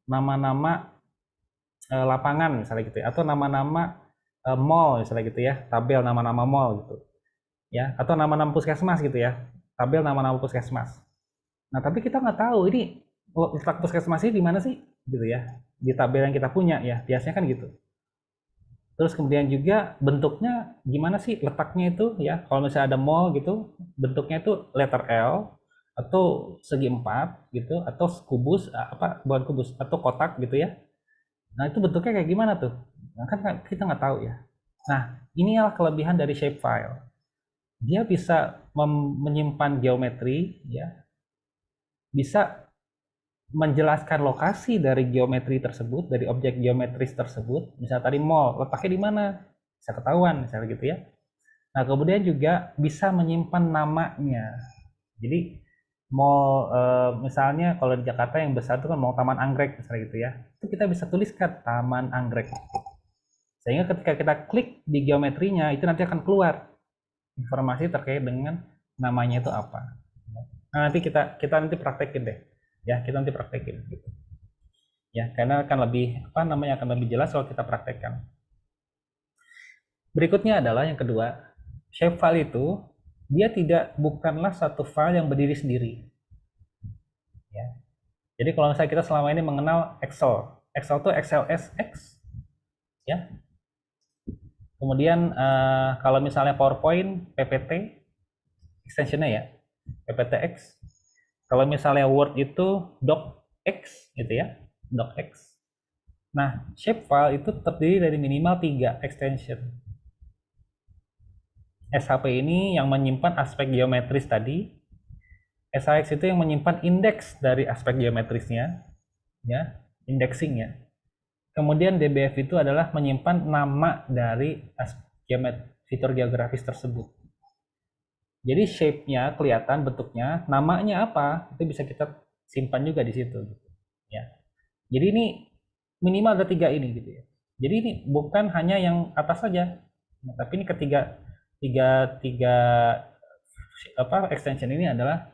S1: nama-nama lapangan misalnya gitu ya, atau nama-nama mall misalnya gitu ya, tabel nama-nama mall gitu ya, atau nama-nama puskesmas gitu ya, tabel nama-nama puskesmas. Nah, tapi kita nggak tahu ini letak puskesmasnya di mana sih gitu ya, di tabel yang kita punya ya, biasanya kan gitu. Terus kemudian juga bentuknya gimana sih letaknya itu ya, kalau misalnya ada mall gitu, bentuknya itu letter L atau segi empat gitu, atau kubus bukan kubus, atau kotak gitu ya. Nah, itu bentuknya kayak gimana tuh? Nah, kan kita nggak tahu ya. Nah, inilah kelebihan dari shapefile. Dia bisa menyimpan geometri ya, bisa menjelaskan lokasi dari geometri tersebut, dari objek geometris tersebut. Misalnya tadi mall, letaknya di mana? Bisa ketahuan misalnya gitu ya. Nah, kemudian juga bisa menyimpan namanya. Jadi mall misalnya kalau di Jakarta yang besar itu kan mall Taman Anggrek misalnya gitu ya. Itu kita bisa tuliskan Taman Anggrek. Sehingga ketika kita klik di geometrinya itu nanti akan keluar informasi terkait dengan namanya itu apa. Nah, nanti kita nanti praktekin deh. Ya, kita nanti praktekin gitu. Ya, karena akan lebih akan lebih jelas kalau kita praktekkan. Berikutnya adalah yang kedua, shapefile itu dia bukanlah satu file yang berdiri sendiri. Ya. Jadi kalau misalnya kita selama ini mengenal Excel itu XLSX ya. Kemudian kalau misalnya PowerPoint, PPT, extensionnya ya, PPTX. Kalau misalnya Word itu DocX gitu ya, DocX. Nah, shapefile itu terdiri dari minimal 3 extension. SHP ini yang menyimpan aspek geometris tadi, SHX itu yang menyimpan indeks dari aspek geometrisnya, ya, indexing ya. Kemudian DBF itu adalah menyimpan nama dari fitur geografis tersebut. Jadi shape-nya kelihatan bentuknya, namanya apa, itu bisa kita simpan juga di situ. Ya. Jadi ini minimal ada 3 ini gitu ya. Jadi ini bukan hanya yang atas saja, tapi ini tiga extension ini adalah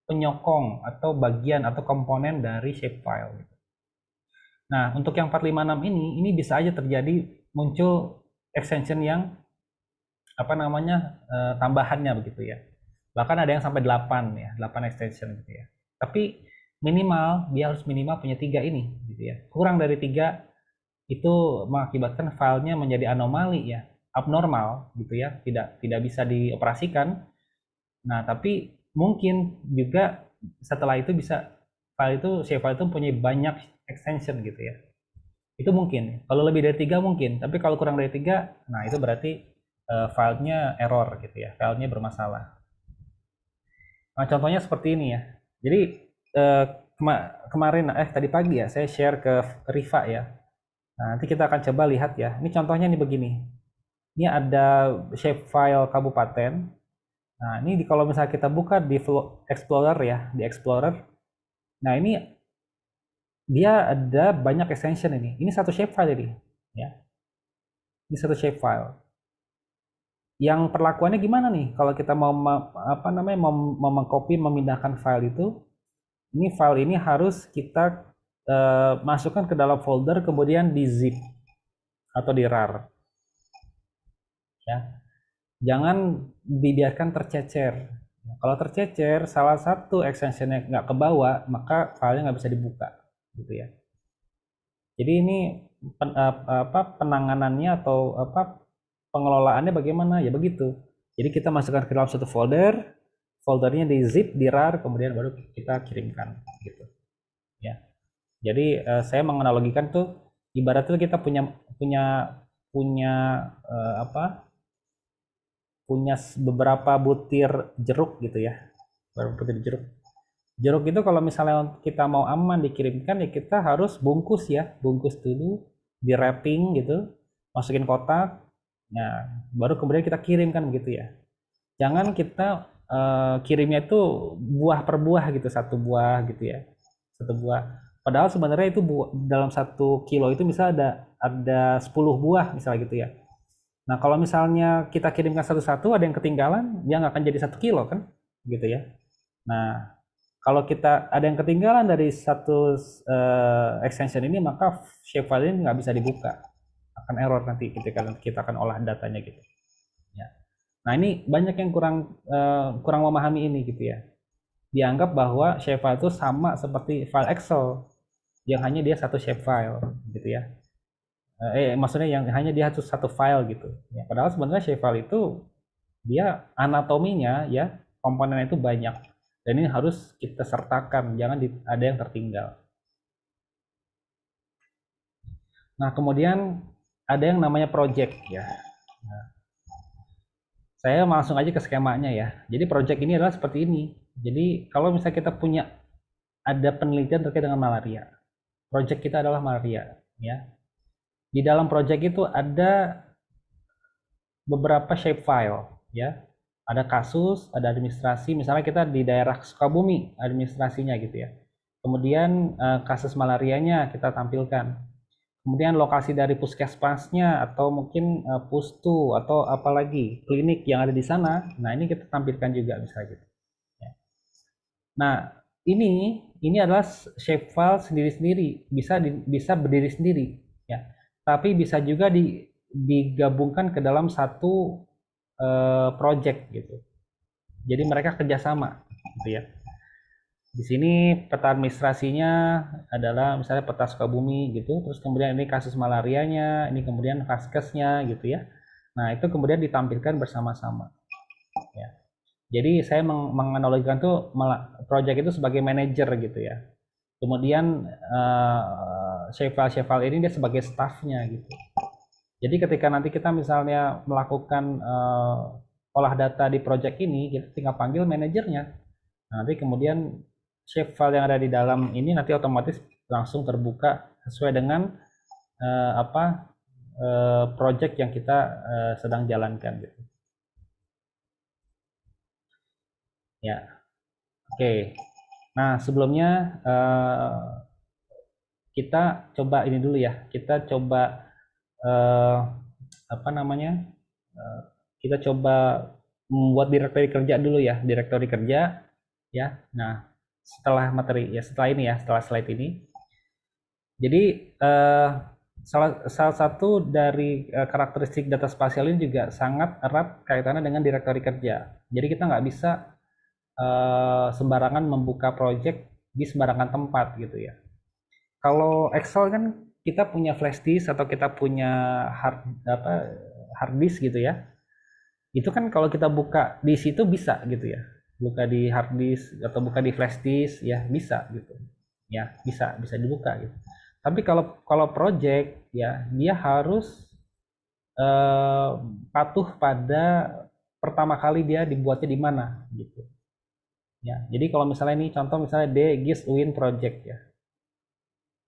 S1: penyokong atau bagian atau komponen dari shapefile. Nah, untuk yang 456 ini bisa aja terjadi muncul extension yang tambahannya begitu ya. Bahkan ada yang sampai 8 ya, 8 extension gitu ya. Tapi minimal dia harus minimal punya 3 ini gitu ya. Kurang dari 3 itu mengakibatkan filenya menjadi anomali ya, abnormal gitu ya, tidak bisa dioperasikan. Nah, tapi mungkin juga setelah itu bisa shapefile itu punya banyak extension gitu ya. Itu mungkin. Kalau lebih dari 3 mungkin, tapi kalau kurang dari 3, nah itu berarti filenya error gitu ya, filenya bermasalah. Nah, contohnya seperti ini ya. Jadi kemarin tadi pagi ya saya share ke Riva ya. Nah, nanti kita akan coba lihat ya. Ini contohnya nih begini. Ini ada shapefile kabupaten. Nah, ini kalau misalnya kita buka di Explorer ya, di Explorer. Nah, ini dia ada banyak extension ini. Ini satu shapefile ini, ya. Ini satu shapefile. Yang perlakuannya gimana nih? Kalau kita mau mengcopy, memindahkan file itu, ini file ini harus kita masukkan ke dalam folder, kemudian di zip atau di rar. Ya. Jangan dibiarkan tercecer. Kalau tercecer, salah satu extensionnya nggak kebawa, maka filenya nggak bisa dibuka, gitu ya. Jadi ini penanganannya atau pengelolaannya bagaimana? Ya begitu. Jadi kita masukkan ke dalam satu folder, foldernya di zip, di rar, kemudian baru kita kirimkan, gitu. Ya. Jadi saya menganalogikan tuh, ibaratnya kita punya beberapa butir jeruk gitu ya, beberapa butir jeruk. Jeruk itu kalau misalnya kita mau aman dikirimkan ya kita harus bungkus dulu, di wrapping gitu, masukin kotak, nah baru kemudian kita kirimkan begitu ya. Jangan kita kirimnya itu buah per buah gitu, satu buah gitu ya, satu buah. Padahal sebenarnya itu dalam 1 kilo itu misalnya ada 10 buah misalnya gitu ya. Nah, kalau misalnya kita kirimkan satu-satu, ada yang ketinggalan, dia nggak akan jadi 1 kilo kan, gitu ya. Nah, kalau kita ada yang ketinggalan dari satu extension ini, maka shapefile ini nggak bisa dibuka, akan error nanti ketika kita akan olah datanya gitu. Ya. Nah, ini banyak yang kurang memahami ini gitu ya. Dianggap bahwa shapefile itu sama seperti file Excel, yang hanya dia satu shapefile gitu ya. Maksudnya yang hanya dia satu file gitu ya, padahal sebenarnya shapefile itu dia anatominya ya, komponennya itu banyak dan ini harus kita sertakan, jangan ada yang tertinggal. Nah, kemudian ada yang namanya project ya. Nah, saya langsung aja ke skemanya ya. Jadi project ini adalah seperti ini. Jadi kalau misalnya kita punya ada penelitian terkait dengan malaria, project kita adalah malaria ya. Di dalam project itu ada beberapa shapefile ya. Ada kasus, ada administrasi, misalnya kita di daerah Sukabumi administrasinya gitu ya. Kemudian kasus malarianya kita tampilkan. Kemudian lokasi dari puskesmasnya atau mungkin pustu atau apalagi klinik yang ada di sana. Nah, ini kita tampilkan juga misalnya gitu. Ya. Nah, ini adalah shapefile sendiri-sendiri, bisa berdiri sendiri ya. Tapi bisa juga digabungkan ke dalam satu project gitu. Jadi mereka kerjasama gitu ya. Di sini peta administrasinya adalah misalnya peta Sukabumi gitu, terus kemudian ini kasus malarianya, ini kemudian vaskesnya gitu ya. Nah, itu kemudian ditampilkan bersama-sama ya. Jadi saya menganalogikan tuh project itu sebagai manajer gitu ya. Kemudian Chef ini dia sebagai staffnya gitu. Jadi ketika nanti kita misalnya melakukan olah data di project ini, kita tinggal panggil manajernya. Nanti kemudian shape file yang ada di dalam ini nanti otomatis langsung terbuka sesuai dengan project yang kita sedang jalankan gitu. Ya, oke. Nah sebelumnya kita coba ini dulu ya. Kita coba kita coba membuat direktori kerja dulu ya, direktori kerja ya. Nah setelah materi ya, setelah slide ini. Jadi salah satu dari karakteristik data spasial ini juga sangat erat kaitannya dengan direktori kerja. Jadi kita nggak bisa sembarangan membuka project di sembarangan tempat gitu ya. Kalau Excel kan kita punya flash disk atau kita punya hard disk gitu ya. Itu kan kalau kita buka di situ bisa gitu ya. Buka di hard disk atau buka di flash disk ya bisa gitu. Ya, bisa dibuka gitu. Tapi kalau project ya dia harus patuh pada pertama kali dia dibuatnya di mana gitu. Ya, jadi kalau misalnya ini contoh misalnya DGIS UIN project ya.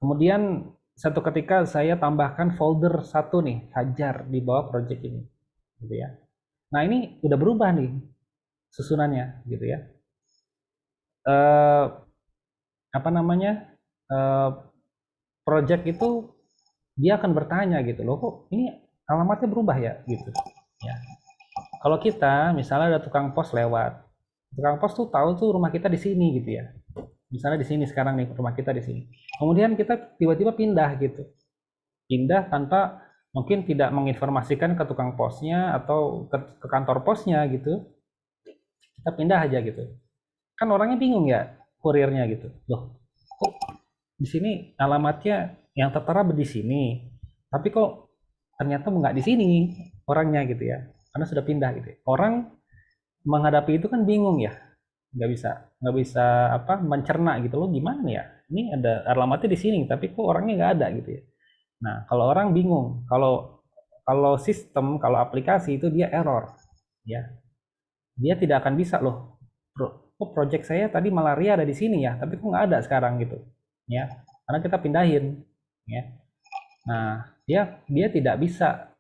S1: Kemudian satu ketika saya tambahkan folder satu nih, Hajar di bawah project ini. Gitu ya. Nah, ini udah berubah nih susunannya gitu ya. Project itu dia akan bertanya gitu loh, kok ini alamatnya berubah ya gitu ya. Kalau kita misalnya ada tukang pos lewat, tukang pos tuh tahu tuh rumah kita di sini gitu ya, misalnya di sini sekarang nih rumah kita di sini, kemudian kita tiba-tiba pindah gitu, pindah tanpa mungkin tidak menginformasikan ke tukang posnya atau ke kantor posnya gitu, kita pindah aja gitu, kan orangnya bingung ya, kurirnya gitu loh, kok di sini alamatnya yang tertera di sini, tapi kok ternyata nggak di sini orangnya gitu ya, karena sudah pindah gitu. Orang menghadapi itu kan bingung ya, nggak bisa mencerna gitu loh, gimana ya? Ini ada alamatnya di sini, tapi kok orangnya nggak ada gitu ya. Nah, kalau orang bingung, kalau kalau sistem, kalau aplikasi itu dia error, ya, dia tidak akan bisa loh. Kok project saya tadi malaria ada di sini ya, tapi kok nggak ada sekarang gitu, ya, karena kita pindahin, ya. Nah, dia tidak bisa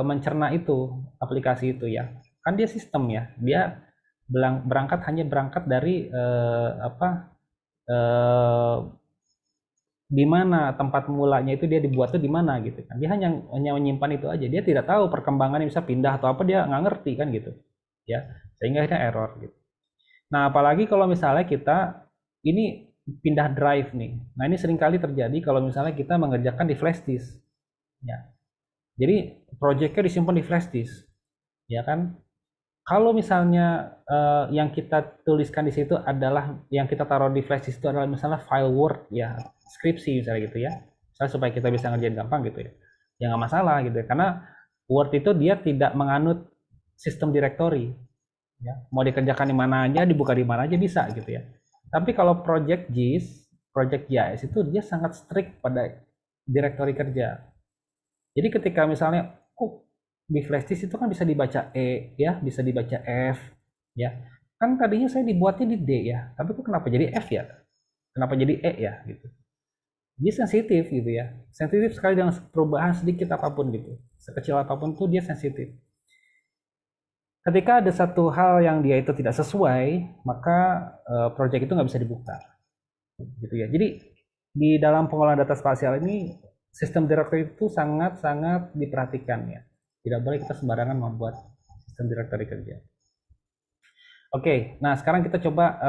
S1: mencerna itu aplikasi itu ya. Kan dia sistem ya. Dia berangkat dari eh, di mana tempat mulanya itu dia dibuat tuh di mana gitu kan. Dia hanya menyimpan itu aja. Dia tidak tahu perkembangannya bisa pindah atau apa, dia nggak ngerti kan gitu. Ya, sehingga akhirnya error gitu. Nah, apalagi kalau misalnya kita ini pindah drive nih. Nah, ini seringkali terjadi kalau misalnya kita mengerjakan di flash disk. Ya. Jadi projectnya disimpan di flash disk, ya kan? Kalau misalnya yang kita tuliskan di situ adalah yang kita taruh di flash disk itu adalah misalnya file Word ya, skripsi misalnya gitu ya, misalnya supaya kita bisa ngerjain gampang gitu ya, ya nggak masalah gitu ya, karena Word itu dia tidak menganut sistem direktori, ya, mau dikerjakan di mana aja, dibuka di mana aja bisa gitu ya. Tapi kalau project JIS itu dia sangat strict pada direktori kerja. Jadi ketika misalnya di flash disk itu kan bisa dibaca E ya, bisa dibaca F ya. Kan tadinya saya dibuatnya di D ya, tapi kok kenapa jadi F ya? Kenapa jadi E ya gitu. Dia sensitif gitu ya. Sensitif sekali dengan perubahan sedikit apapun gitu. Sekecil apapun tuh dia sensitif. Ketika ada satu hal yang dia itu tidak sesuai, maka project itu nggak bisa dibuka. Gitu ya. Jadi di dalam pengolahan data spasial ini sistem directory itu sangat-sangat diperhatikan ya. Tidak boleh kita sembarangan membuat sistem directory kerja. Oke, nah sekarang kita coba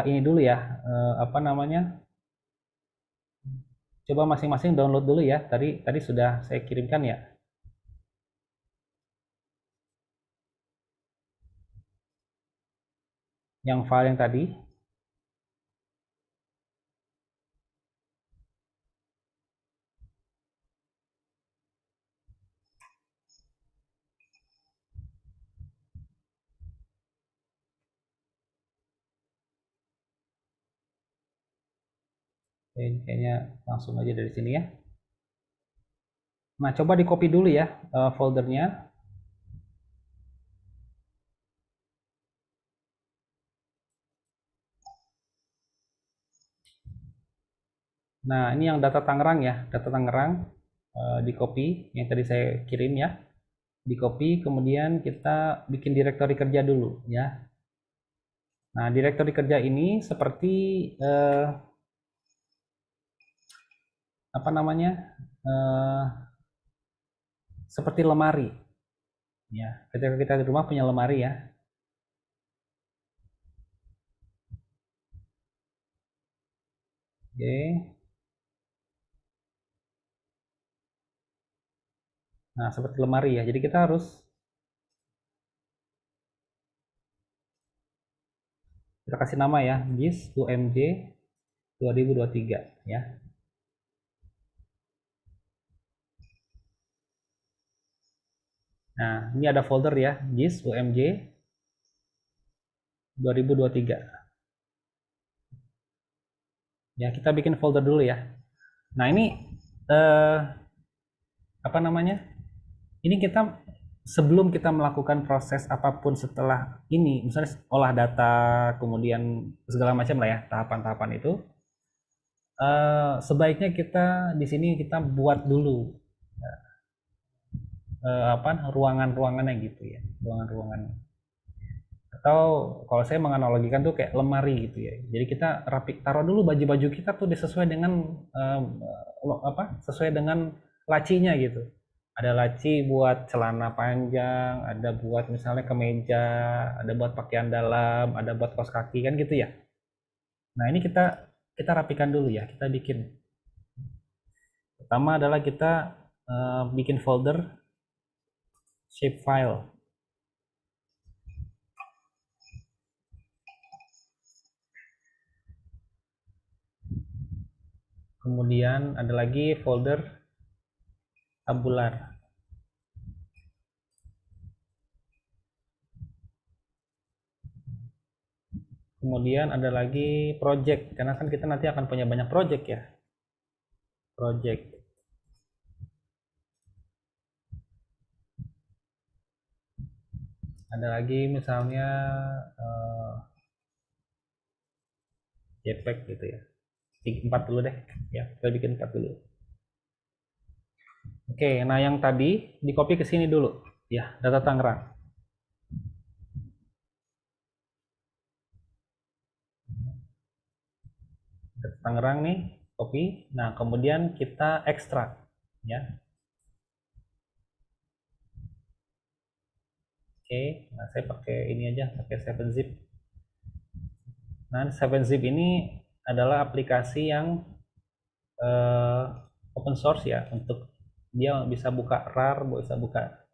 S1: ini dulu ya, coba masing-masing download dulu ya. Tadi sudah saya kirimkan ya. Yang file yang tadi. Oke, kayaknya langsung aja dari sini ya. Nah, coba di copy dulu ya foldernya. Nah, ini yang data Tangerang ya, data Tangerang di copy yang tadi saya kirim ya. Di copy, kemudian kita bikin direktori kerja dulu ya. Nah, direktori kerja ini seperti apa namanya? eh, seperti lemari ya. Ketika kita di rumah punya lemari ya. Oke. Nah, seperti lemari ya. Jadi kita harus kita kasih nama ya, JIS UMJ 2023 ya. Nah, ini ada folder ya, JIS UMJ 2023. Ya, kita bikin folder dulu ya. Nah, ini apa namanya? Ini kita sebelum kita melakukan proses apapun setelah ini, misalnya olah data, kemudian segala macam lah ya, tahapan-tahapan itu, sebaiknya kita di sini kita buat dulu apa ruangan-ruangannya gitu ya, ruangan-ruangannya. Atau kalau saya menganalogikan tuh kayak lemari gitu ya. Jadi kita rapi taruh dulu baju-baju kita tuh sesuai dengan apa? Sesuai dengan lacinya gitu. Ada laci buat celana panjang, ada buat misalnya kemeja, ada buat pakaian dalam, ada buat kaos kaki kan gitu ya. Nah, ini kita rapikan dulu ya, kita bikin. Pertama adalah kita bikin folder shapefile. Kemudian ada lagi folder tabular. Kemudian ada lagi project, karena kan kita nanti akan punya banyak project ya. Project. Ada lagi misalnya JPEG gitu ya. 4 dulu deh. Ya, kita bikin 4 dulu. Oke, nah yang tadi di copy ke sini dulu. Ya, data Tangerang. Data Tangerang nih, copy. Nah, kemudian kita ekstrak ya. Oke, nah saya pakai ini aja, pakai 7-zip. Nah, 7-zip ini adalah aplikasi yang open source ya, untuk dia bisa buka RAR, bisa buka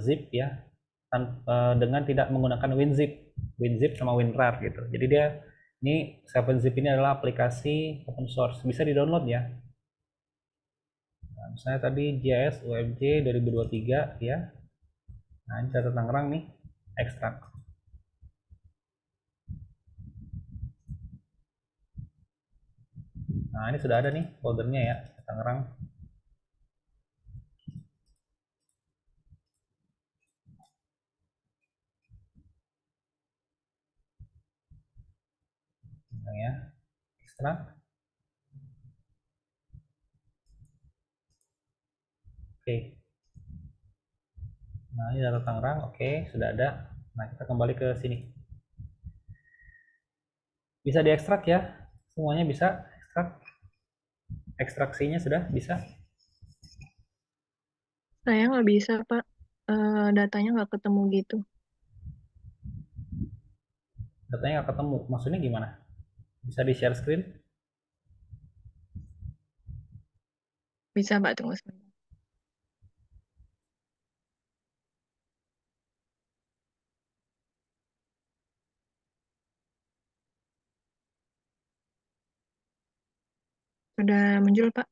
S1: zip ya, dengan tidak menggunakan WinZip sama WinRAR gitu. Jadi dia ini 7-zip ini adalah aplikasi open source, bisa di-download ya. Nah, misalnya tadi JS UMJ 2023 ya. Nah, ini data Tangerang nih, ekstrak. Nah, ini sudah ada nih foldernya ya, Tangerang. Nah, ya, ekstrak. Oke. Nah, ini data Tangerang, oke, sudah ada. Nah, kita kembali ke sini. Bisa diekstrak ya, semuanya bisa ekstrak. Ekstraksinya sudah bisa.
S3: Saya nggak bisa, Pak. Datanya nggak ketemu gitu.
S1: Datanya nggak ketemu, maksudnya gimana? Bisa di share screen?
S3: Bisa, Pak, tunggu sebentar. Sudah muncul, Pak.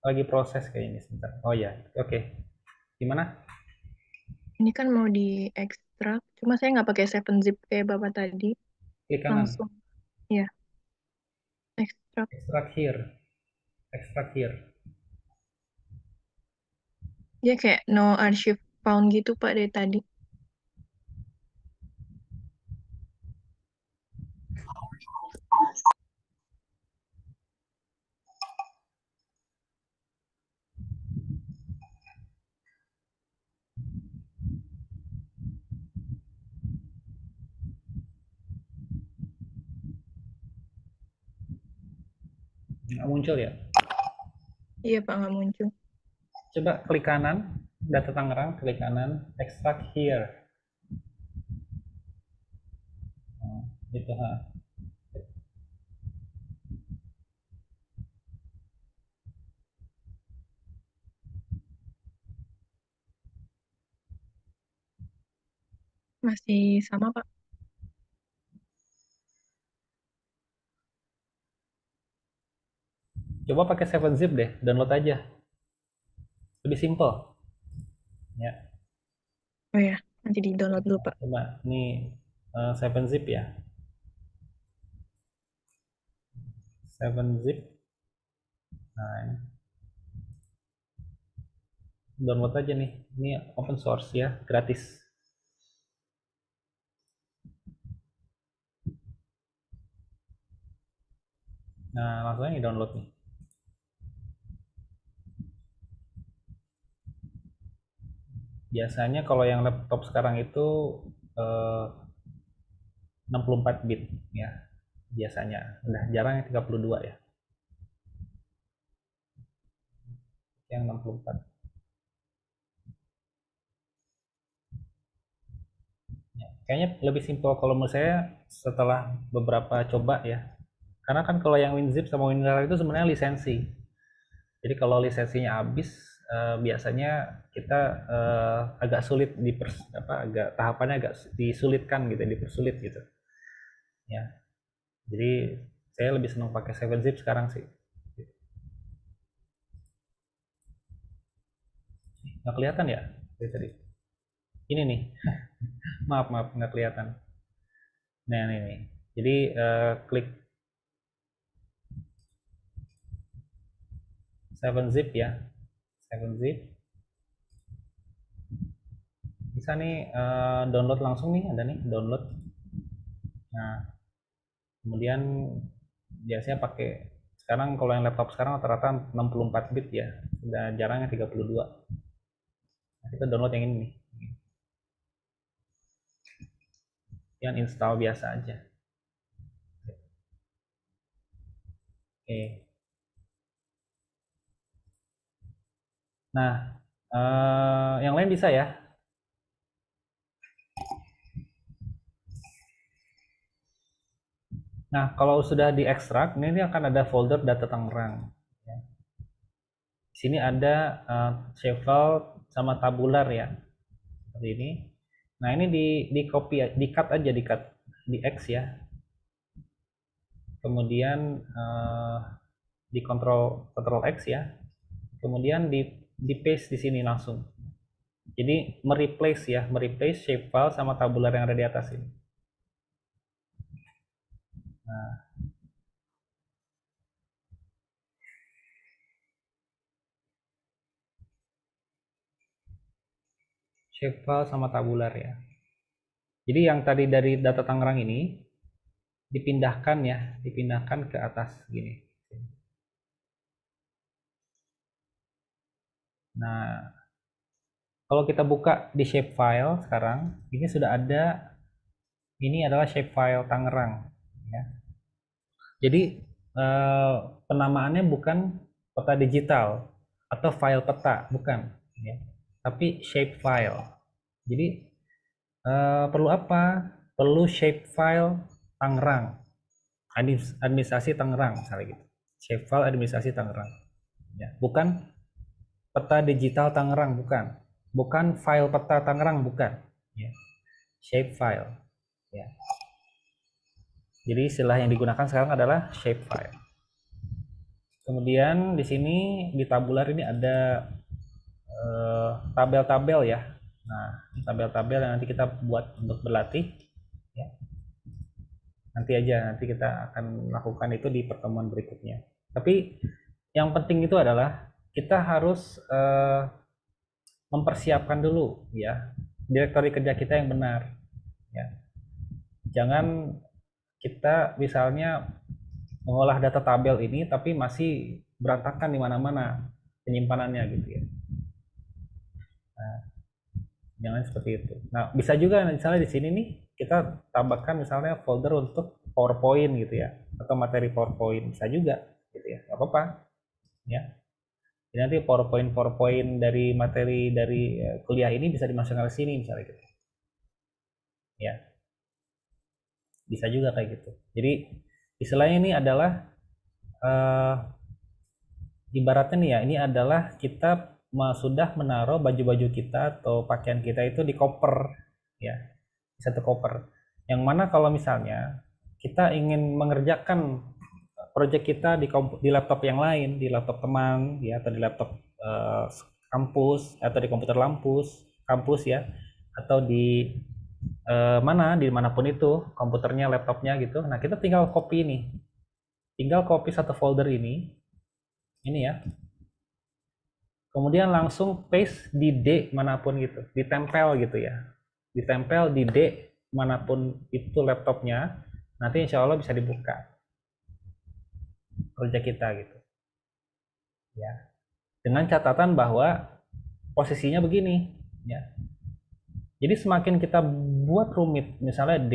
S1: Lagi proses kayaknya sebentar. Oh ya, oke. Gimana?
S3: Ini kan mau diekstrak, cuma saya nggak pakai 7-zip kayak Bapak tadi.
S1: Klik kanan.
S3: Langsung, ya, ekstrak.
S1: Extract here. Extract here.
S3: Dia kayak no archive found gitu, Pak, dari tadi.
S1: Nggak muncul ya?
S3: Iya, Pak, nggak muncul.
S1: Coba klik kanan, data Tangerang, klik kanan, extract here. Oh, gitu, ha.
S3: Masih sama, Pak.
S1: Coba pakai 7-zip deh, download aja. Lebih simple. Ya.
S3: Oh ya, nanti di-download dulu, Pak.
S1: Coba, ini 7-zip ya. 7-zip. Nah, download aja nih. Ini open source ya, gratis. Nah, langsung aja download nih. Biasanya kalau yang laptop sekarang itu 64 bit ya. Biasanya. Udah jarang yang 32 ya. Yang 64. Ya, kayaknya lebih simpel kalau menurut saya setelah beberapa coba ya. Karena kan kalau yang WinZip sama WinRAR itu sebenarnya lisensi. Jadi kalau lisensinya habis, biasanya kita agak sulit agak tahapannya agak disulitkan gitu, dipersulit gitu. Ya. Jadi saya lebih senang pakai 7-zip sekarang sih. Nggak kelihatan ya? Dari tadi. Ini nih. Maaf nggak kelihatan. Nah ini nih. Jadi klik 7-zip ya. 7-zip. Bisa nih download langsung nih, ada nih download. Nah, kemudian biasanya pakai sekarang kalau yang laptop sekarang rata-rata 64 bit ya. Sudah jarangnya 32. Nah, kita download yang ini nih. Yang install biasa aja. Oke. Nah, yang lain bisa ya. Nah, kalau sudah diekstrak, ini akan ada folder data Tangerang. Ya. Di sini ada shuffle sama tabular ya, seperti ini. Nah, ini di copy, di cut aja, di cut, di X ya. Kemudian di control X ya. Kemudian di paste di sini langsung. Jadi mereplace shapefile sama tabular yang ada di atas ini. Nah, shapefile sama tabular ya. Jadi yang tadi dari data Tangerang ini dipindahkan ya, dipindahkan ke atas gini. Nah, kalau kita buka di shapefile sekarang, ini sudah ada, ini adalah shapefile Tangerang ya. Jadi penamaannya bukan peta digital atau file peta, bukan ya. Tapi shapefile. Jadi perlu apa? Perlu shapefile Tangerang. Administrasi Tangerang misalnya gitu. Shapefile administrasi Tangerang. Ya, bukan peta digital Tangerang, bukan. Bukan file peta Tangerang, bukan. Ya. Shapefile. Ya. Jadi istilah yang digunakan sekarang adalah shapefile. Kemudian di sini di tabular ini ada tabel-tabel ya. Nah, tabel-tabel yang nanti kita buat untuk berlatih. Ya. Nanti kita akan lakukan itu di pertemuan berikutnya. Tapi yang penting itu adalah kita harus mempersiapkan dulu ya direktori kerja kita yang benar. Ya. Jangan kita misalnya mengolah data tabel ini tapi masih berantakan di mana-mana penyimpanannya gitu ya. Nah, jangan seperti itu. Nah, bisa juga misalnya di sini nih kita tambahkan misalnya folder untuk PowerPoint gitu ya, atau materi PowerPoint bisa juga gitu ya, nggak apa-apa ya. Jadi nanti PowerPoint dari materi dari kuliah ini bisa dimasukkan ke sini misalnya gitu. Ya, bisa juga kayak gitu. Jadi istilahnya ini adalah ibaratnya nih ya, ini adalah kita sudah menaruh baju-baju kita atau pakaian kita itu di koper ya, di satu koper. Yang mana kalau misalnya kita ingin mengerjakan project kita di laptop yang lain, di laptop teman ya, atau di laptop kampus atau di komputer kampus ya, atau di dimanapun itu komputernya, laptopnya gitu. Nah, kita tinggal copy nih, tinggal copy satu folder ini ya, kemudian langsung paste di D manapun gitu, ditempel gitu ya, ditempel di D manapun itu laptopnya, nanti insya Allah bisa dibuka project kita gitu ya, dengan catatan bahwa posisinya begini ya. Jadi semakin kita buat rumit, misalnya D,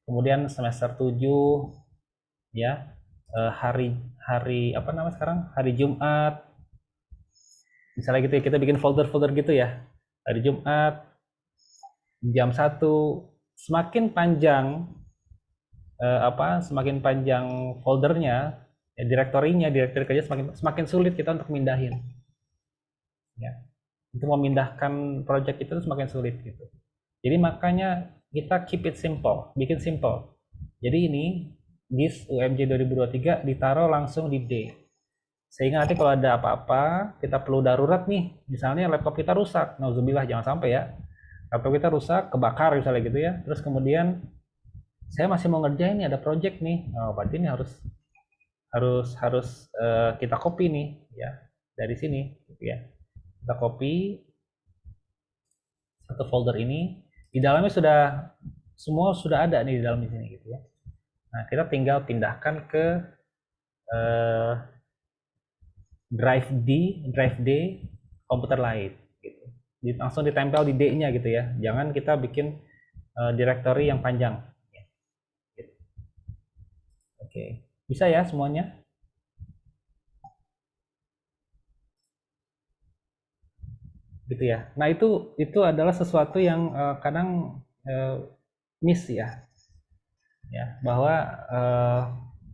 S1: kemudian semester 7 ya, hari apa namanya sekarang, hari Jumat misalnya gitu ya, kita bikin folder-folder gitu ya, hari Jumat jam 1, semakin panjang semakin panjang foldernya ya, direktori kerja semakin sulit kita untuk mindahin ya, untuk memindahkan project itu semakin sulit gitu. Jadi makanya kita keep it simple, bikin simple. Jadi ini GIS UMJ 2023 ditaruh langsung di D, sehingga nanti kalau ada apa-apa kita perlu darurat nih, misalnya laptop kita rusak, nauzubillah jangan sampai ya, laptop kita rusak, kebakar misalnya gitu ya, terus kemudian saya masih mau ngerjain nih, ada project nih, berarti ini harus kita copy nih ya dari sini gitu ya, kita copy satu folder ini, di dalamnya semua sudah ada nih di dalam sini gitu ya. Nah, kita tinggal pindahkan ke drive D komputer lain gitu. Langsung ditempel di D-nya gitu ya. Jangan kita bikin directory yang panjang. Gitu. Oke, bisa ya semuanya? Gitu ya. Nah, itu adalah sesuatu yang kadang miss ya. Ya, bahwa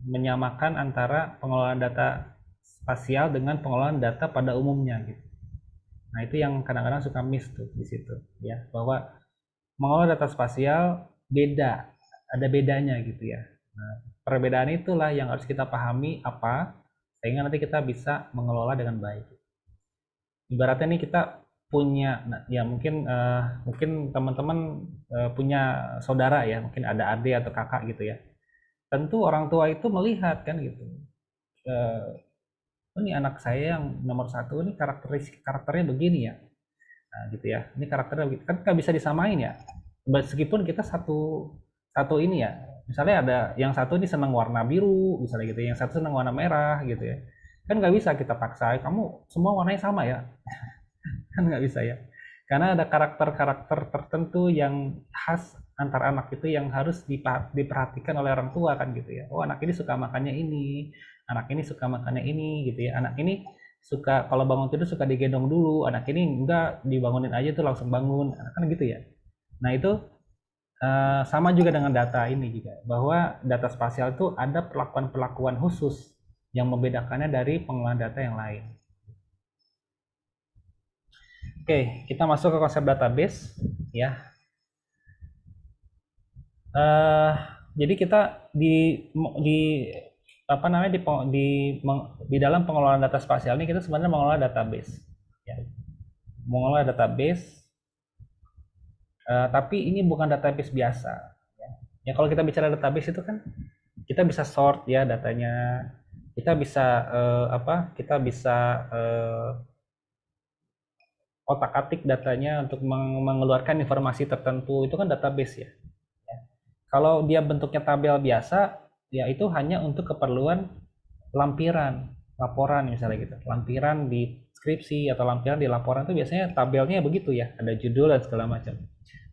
S1: menyamakan antara pengelolaan data spasial dengan pengelolaan data pada umumnya gitu. Nah, itu yang kadang-kadang suka miss tuh di situ ya, bahwa mengelola data spasial beda, ada bedanya gitu ya. Nah, perbedaan itulah yang harus kita pahami apa, sehingga nanti kita bisa mengelola dengan baik. Ibaratnya nih kita punya, nah, ya mungkin teman-teman punya saudara ya, mungkin ada adik atau kakak gitu ya. Tentu orang tua itu melihat kan gitu. Ini anak saya yang nomor 1 ini karakternya begini ya. Nah, gitu ya. Ini karakternya begitu. Kan nggak bisa disamain ya. Meskipun kita satu ini ya. Misalnya ada yang satu ini senang warna biru, misalnya gitu. Yang satu senang warna merah gitu ya. Kan nggak bisa kita paksa, kamu semua warnanya sama ya. Kan nggak bisa ya. Karena ada karakter-karakter tertentu yang khas antar anak itu yang harus diperhatikan oleh orang tua kan gitu ya. Oh, anak ini suka makannya ini, anak ini suka makannya ini gitu ya. Anak ini suka kalau bangun tidur suka digendong dulu, anak ini enggak, dibangunin aja tuh langsung bangun, kan gitu ya. Nah, itu sama juga dengan data ini juga, bahwa data spasial itu ada perlakuan-perlakuan khusus yang membedakannya dari pengelolaan data yang lain. Oke, kita masuk ke konsep database ya. Eh, jadi kita di apa namanya di dalam pengelolaan data spasial ini kita sebenarnya mengelola database, ya. Mengelola database, tapi ini bukan database biasa. Ya. Ya kalau kita bicara database itu kan kita bisa sort ya datanya, kita bisa kita bisa otak-atik datanya untuk mengeluarkan informasi tertentu, itu kan database ya. Kalau dia bentuknya tabel biasa, ya itu hanya untuk keperluan lampiran, laporan misalnya gitu. Lampiran di skripsi atau lampiran di laporan itu biasanya tabelnya begitu ya, ada judul dan segala macam.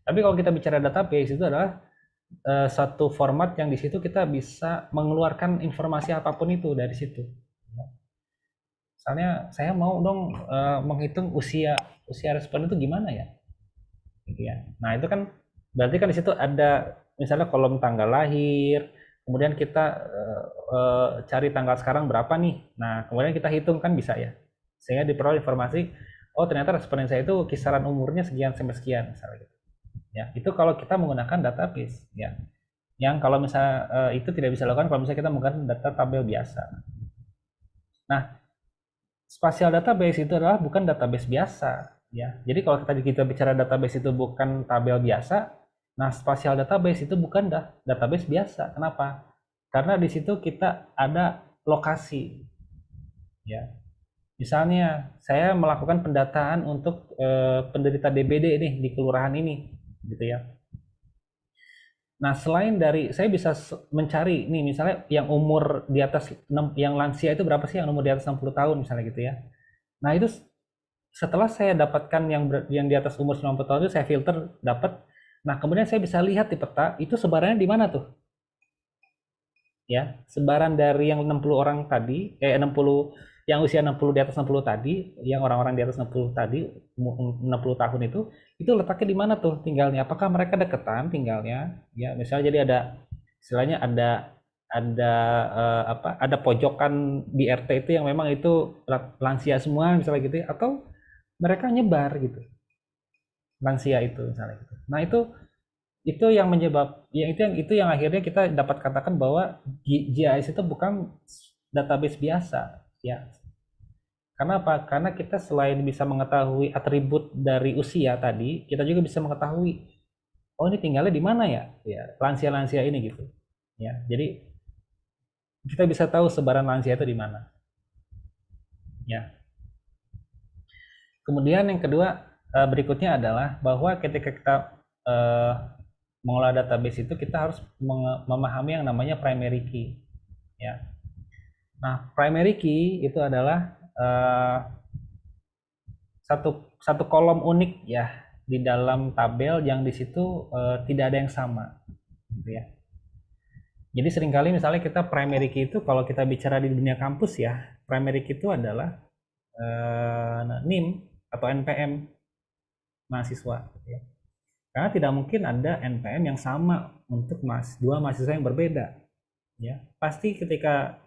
S1: Tapi kalau kita bicara database itu adalah satu format yang di situ kita bisa mengeluarkan informasi apapun itu dari situ. Misalnya saya mau dong menghitung usia responden itu gimana ya, gitu ya. Nah itu kan berarti kan di situ ada misalnya kolom tanggal lahir, kemudian kita cari tanggal sekarang berapa nih. Nah kemudian kita hitung kan bisa ya, sehingga diperoleh informasi, oh ternyata responden saya itu kisaran umurnya sekian sampai sekian misalnya gitu. Ya itu kalau kita menggunakan database ya. Yang kalau misalnya itu tidak bisa dilakukan kalau misalnya kita menggunakan data tabel biasa. Nah, spatial database itu adalah bukan database biasa ya. Jadi kalau kita bicara database itu bukan tabel biasa, nah spatial database itu bukan database biasa. Kenapa? Karena di situ kita ada lokasi ya. Misalnya saya melakukan pendataan untuk penderita DBD nih di kelurahan ini gitu ya. Nah, selain dari saya bisa mencari nih misalnya yang umur di atas yang lansia itu berapa sih, yang umur di atas 60 tahun misalnya gitu ya. Nah, itu setelah saya dapatkan yang di atas umur 90 tahun itu saya filter dapat. Nah, kemudian saya bisa lihat di peta itu sebarannya di mana tuh. Ya, sebaran dari yang 60 orang tadi, 60 yang usia 60 di atas 60 tadi, yang orang-orang di atas 60 tadi, 60 tahun itu letaknya di mana tuh tinggalnya? Apakah mereka deketan tinggalnya? Ya, misalnya jadi ada istilahnya ada ada pojokan di RT itu yang memang itu lansia semua misalnya gitu ya, atau mereka nyebar gitu. Lansia itu misalnya gitu. Nah, itu yang menyebab ya itu yang akhirnya kita dapat katakan bahwa GIS itu bukan database biasa ya. Karena apa? Karena kita selain bisa mengetahui atribut dari usia tadi, kita juga bisa mengetahui oh ini tinggalnya di mana ya? Ya, lansia-lansia ini gitu. Ya, jadi kita bisa tahu sebaran lansia itu di mana. Ya. Kemudian yang kedua berikutnya adalah bahwa ketika kita eh, mengolah database itu kita harus memahami yang namanya primary key ya. Nah, primary key itu adalah satu kolom unik ya di dalam tabel yang di situ tidak ada yang sama gitu ya. Jadi seringkali misalnya kita primary key itu kalau kita bicara di dunia kampus ya, primary key itu adalah NIM atau NPM mahasiswa gitu ya. Karena tidak mungkin ada NPM yang sama untuk dua mahasiswa yang berbeda. Ya, pasti ketika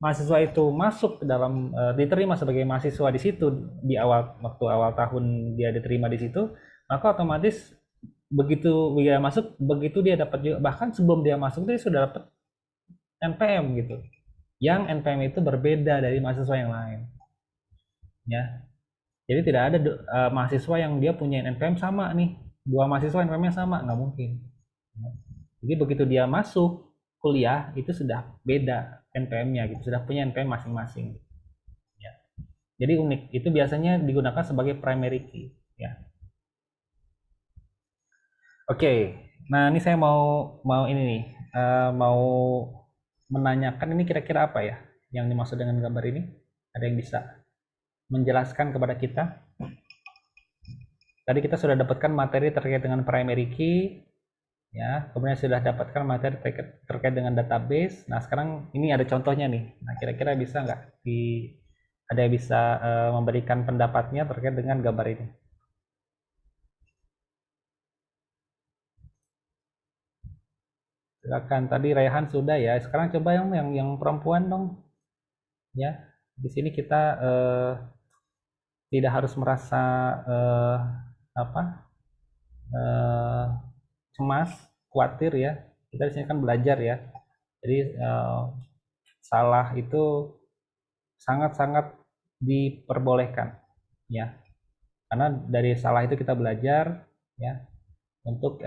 S1: mahasiswa itu masuk ke dalam diterima sebagai mahasiswa di situ di waktu awal tahun dia diterima di situ, maka otomatis begitu dia masuk, begitu dia dapat juga, bahkan sebelum dia masuk dia sudah dapat NPM gitu. Yang NPM itu berbeda dari mahasiswa yang lain. Ya. Jadi tidak ada mahasiswa yang dia punya NPM sama nih. Dua mahasiswa NPM-nya sama, nggak mungkin. Jadi begitu dia masuk kuliah itu sudah beda NPM-nya gitu, sudah punya NPM masing-masing. Ya. Jadi unik. Itu biasanya digunakan sebagai primary key. Ya. Oke. Nah ini saya mau ini nih, mau menanyakan ini kira-kira apa ya yang dimaksud dengan gambar ini? Ada yang bisa menjelaskan kepada kita? Tadi kita sudah dapatkan materi terkait dengan primary key, ya. Kemudian sudah dapatkan materi terkait dengan database. Nah, sekarang ini ada contohnya nih. Nah, kira-kira bisa nggak ada yang bisa memberikan pendapatnya terkait dengan gambar ini? Silakan. Tadi Raihan sudah ya. Sekarang coba yang perempuan dong. Ya, di sini kita tidak harus merasa apa cemas, khawatir ya. Kita di sini kan belajar ya. Jadi salah itu sangat-sangat diperbolehkan ya. Karena dari salah itu kita belajar ya. Untuk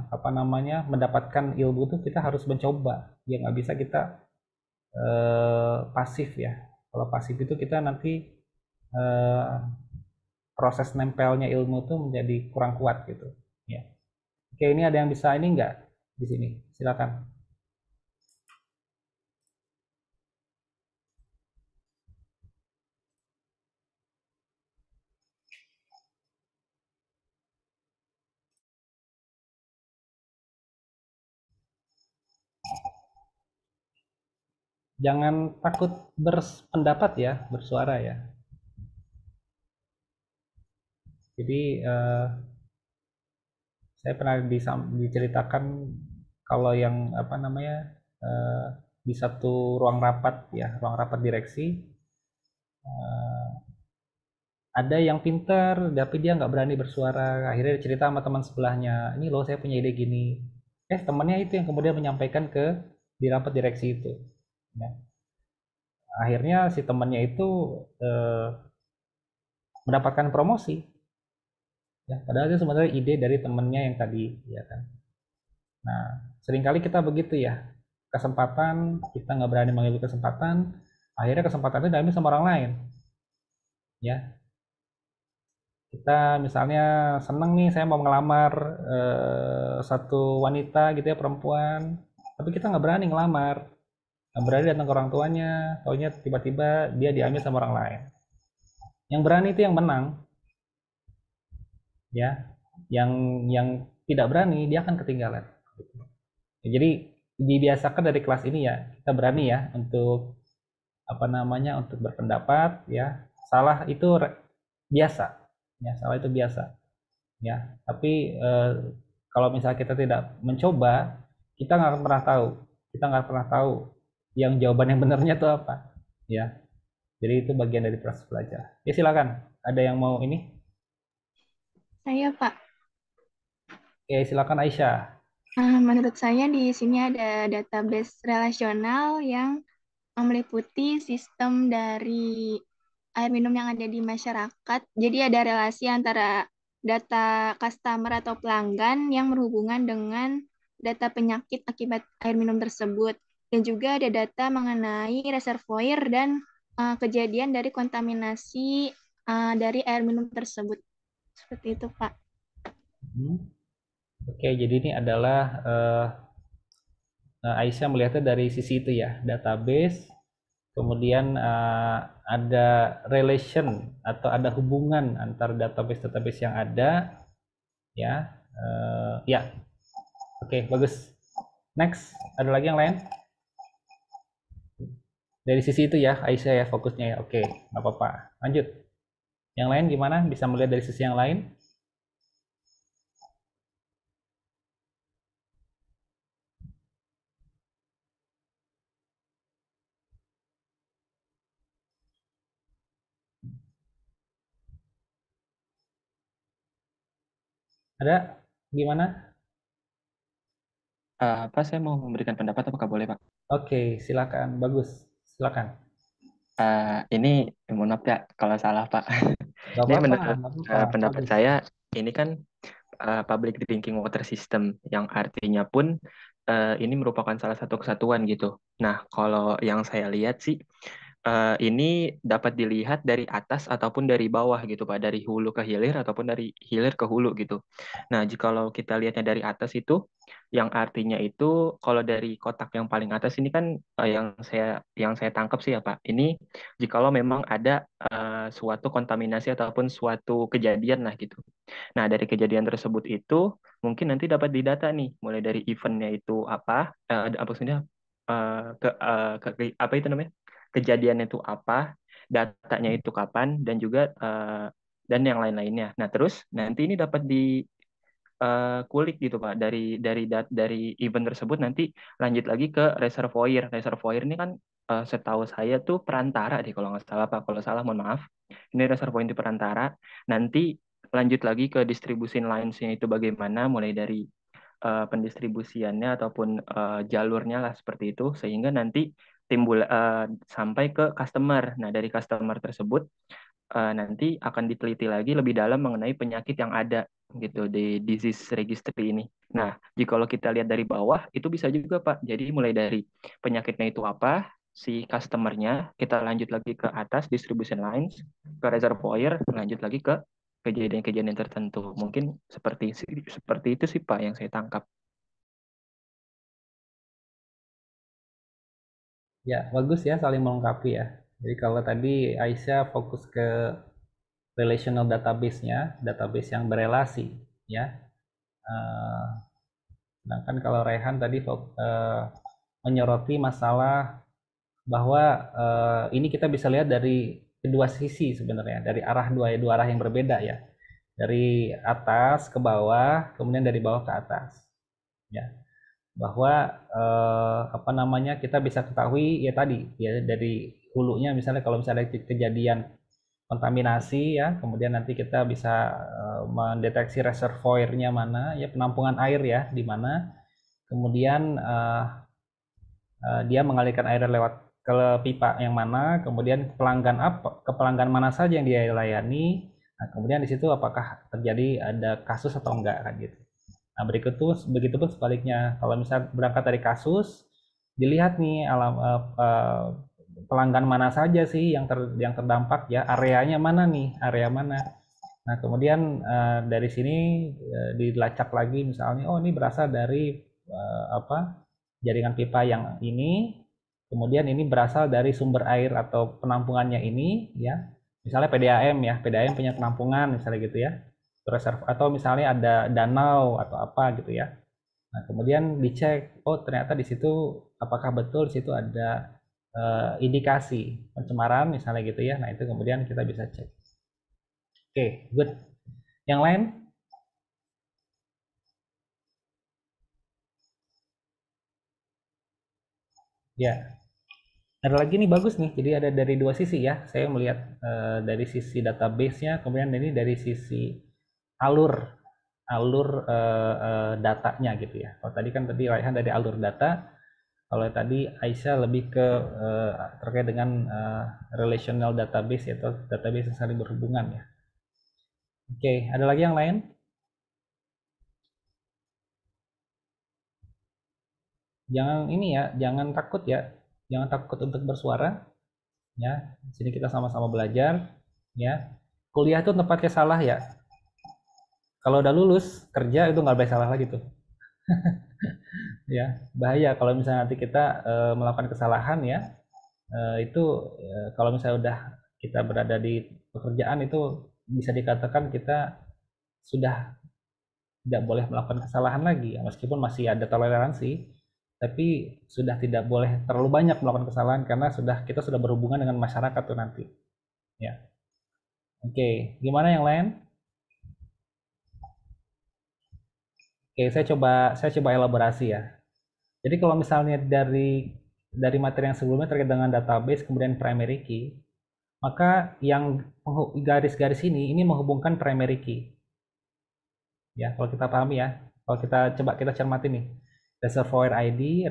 S1: apa namanya, mendapatkan ilmu itu kita harus mencoba. Ya nggak bisa kita pasif ya. Kalau pasif itu kita nanti eh, proses nempelnya ilmu itu menjadi kurang kuat gitu ya. Oke, ini ada yang bisa ini enggak di sini? Silakan. Jangan takut berpendapat ya, bersuara ya. Jadi saya pernah diceritakan kalau yang apa namanya, eh, di satu ruang rapat ya, ruang rapat direksi, eh, ada yang pinter tapi dia nggak berani bersuara. Akhirnya dia cerita sama teman sebelahnya, ini loh saya punya ide gini. Temannya itu yang kemudian menyampaikan ke di rapat direksi itu ya. Akhirnya si temannya itu eh, mendapatkan promosi ya, padahal itu sebenarnya ide dari temannya yang tadi ya kan. Nah, seringkali kita begitu ya, kesempatan kita nggak berani mengambil kesempatan, akhirnya kesempatan itu diambil sama orang lain ya. Kita misalnya seneng nih, saya mau ngelamar satu wanita gitu ya, perempuan, tapi kita nggak berani ngelamar, nggak berani datang ke orang tuanya, taunya tiba-tiba dia diambil sama orang lain. Yang berani itu yang menang ya, yang yang tidak berani dia akan ketinggalan. Jadi dibiasakan dari kelas ini ya, kita berani ya untuk apa namanya, untuk berpendapat ya. Salah itu biasa ya, salah itu biasa ya. Tapi kalau misalnya kita tidak mencoba, kita nggak akan pernah tahu, kita nggak pernah tahu yang jawaban yang benarnya itu apa ya. Jadi itu bagian dari proses belajar ya. Silakan, ada yang mau ini?
S3: Saya, Pak.
S1: Oke, silakan Aisyah.
S3: Menurut saya di sini ada database relasional yang meliputi sistem dari air minum yang ada di masyarakat. Jadi ada relasi antara data customer atau pelanggan yang berhubungan dengan data penyakit akibat air minum tersebut. Dan juga ada data mengenai reservoir dan kejadian dari kontaminasi dari air minum tersebut. Seperti itu, Pak.
S1: Oke, jadi ini adalah Aisyah melihatnya dari sisi itu ya, database, kemudian ada relation atau ada hubungan antar database-database yang ada ya. Ya, oke, bagus. Next, ada lagi yang lain? Dari sisi itu ya, Aisyah ya fokusnya ya. Oke, nggak apa-apa. Lanjut. Yang lain gimana? Bisa melihat dari sisi yang lain? Ada? Gimana?
S2: Apa saya mau memberikan pendapat apakah boleh, Pak?
S1: Oke, silakan. Bagus. Silakan.
S2: Ini mohon maaf ya kalau salah, Pak.
S1: Nggak
S2: Ini
S1: apa-apa,
S2: menurut
S1: nggak apa-apa.
S2: pendapat
S1: Bagus.
S2: saya, ini kan public drinking water system yang artinya pun ini merupakan salah satu kesatuan gitu. Nah, kalau yang saya lihat sih ini dapat dilihat dari atas ataupun dari bawah gitu Pak, dari hulu ke hilir ataupun dari hilir ke hulu gitu. Nah, jikalau kita lihatnya dari atas itu, yang artinya itu kalau dari kotak yang paling atas ini kan yang saya tangkap sih ya Pak, ini jikalau memang ada suatu kontaminasi ataupun suatu kejadian lah gitu. Nah, dari kejadian tersebut itu mungkin nanti dapat didata nih, mulai dari eventnya itu apa maksudnya apa itu namanya? Kejadian itu apa, datanya itu kapan, dan juga dan yang lain-lainnya. Nah, terus nanti ini dapat di kulik gitu Pak dari event tersebut nanti lanjut lagi ke reservoir. Reservoir ini kan setahu saya tuh perantara deh kalau nggak salah Pak. Kalau salah mohon maaf. Ini reservoir itu perantara. Nanti lanjut lagi ke distribution lines-nya itu bagaimana mulai dari pendistribusiannya ataupun jalurnya lah seperti itu, sehingga nanti timbul sampai ke customer. Nah, dari customer tersebut nanti akan diteliti lagi lebih dalam mengenai penyakit yang ada gitu di disease registry ini. Nah, jika kalau kita lihat dari bawah itu bisa juga Pak. Jadi mulai dari penyakitnya itu apa, si customernya, kita lanjut lagi ke atas distribution lines, ke reservoir, lanjut lagi ke kejadian-kejadian tertentu. Mungkin seperti itu sih Pak yang saya tangkap.
S1: Ya, bagus ya saling melengkapi ya. Jadi kalau tadi Aisyah fokus ke relational database-nya, database yang berelasi ya. Sedangkan kalau Rehan tadi menyoroti masalah bahwa ini kita bisa lihat dari kedua sisi sebenarnya, dari dua arah yang berbeda ya. Dari atas ke bawah, kemudian dari bawah ke atas. Ya. Bahwa apa namanya, kita bisa ketahui ya tadi ya, dari hulunya misalnya kalau misalnya kejadian kontaminasi ya, kemudian nanti kita bisa mendeteksi reservoirnya mana ya, penampungan air ya di mana, kemudian dia mengalirkan air lewat ke pipa yang mana, kemudian ke pelanggan mana saja yang dia layani. Nah, kemudian di situ apakah terjadi ada kasus atau enggak kan gitu. Nah, begitu pun sebaliknya. Kalau misalnya berangkat dari kasus, dilihat nih pelanggan mana saja sih yang terdampak ya, areanya mana nih, area mana. Nah, kemudian dari sini dilacak lagi misalnya, oh ini berasal dari jaringan pipa yang ini, kemudian ini berasal dari sumber air atau penampungannya ini ya. Misalnya PDAM ya, PDAM punya penampungan misalnya gitu ya. Atau misalnya ada danau atau apa gitu ya. Nah, kemudian dicek, oh ternyata di situ apakah betul di situ ada indikasi pencemaran misalnya gitu ya. Nah, itu kemudian kita bisa cek. Oke, good. Yang lain? Ya. Ada lagi nih bagus nih. Jadi ada dari dua sisi ya. Saya melihat dari sisi database-nya, kemudian ini dari sisi alur datanya gitu ya. Kalau tadi kan Raihan dari alur data, kalau tadi Aisyah lebih ke terkait dengan relational database atau database yang saling berhubungan ya. Oke, ada lagi yang lain? Jangan ini ya, jangan takut ya. Jangan takut untuk bersuara ya. Di sini kita sama-sama belajar ya. Kuliah itu tempatnya salah ya. Kalau udah lulus kerja itu nggak boleh salah lagi tuh. Ya, bahaya kalau misalnya nanti kita melakukan kesalahan ya. Itu kalau misalnya udah kita berada di pekerjaan itu bisa dikatakan kita sudah tidak boleh melakukan kesalahan lagi ya, meskipun masih ada toleransi, tapi sudah tidak boleh terlalu banyak melakukan kesalahan karena kita sudah berhubungan dengan masyarakat tuh nanti ya. Oke, gimana yang lain? Oke, saya coba elaborasi ya. Jadi kalau misalnya dari materi yang sebelumnya terkait dengan database kemudian primary key, maka yang garis-garis ini menghubungkan primary key. Ya, kalau kita pahami ya. Kalau kita cermati nih. Reservoir ID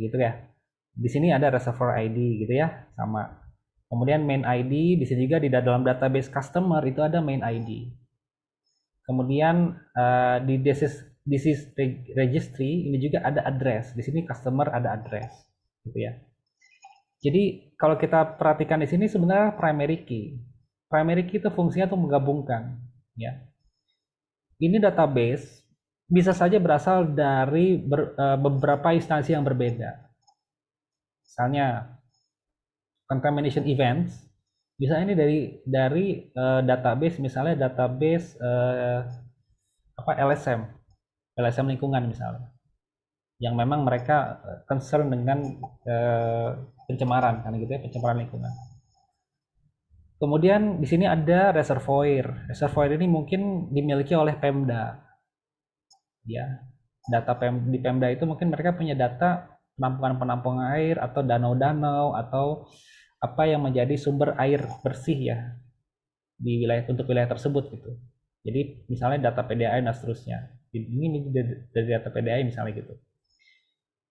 S1: gitu ya. Di sini ada reservoir ID gitu ya, sama. Kemudian main ID, bisa juga di dalam database customer itu ada main ID. Kemudian di disease registry ini juga ada address. Di sini customer ada address, gitu ya. Jadi kalau kita perhatikan di sini sebenarnya primary key. Primary key itu fungsinya untuk menggabungkan, ya. Ini database bisa saja berasal dari beberapa instansi yang berbeda. Misalnya contamination events, bisa ini dari database, misalnya database LSM lingkungan misalnya, yang memang mereka concern dengan pencemaran, kan gitu ya, pencemaran lingkungan. Kemudian di sini ada reservoir. Reservoir ini mungkin dimiliki oleh Pemda. Ya, di Pemda itu mungkin mereka punya data penampungan air atau danau-danau atau apa yang menjadi sumber air bersih ya untuk wilayah tersebut gitu. Jadi misalnya data PDAM dan seterusnya. Ini dari data PDAM misalnya gitu,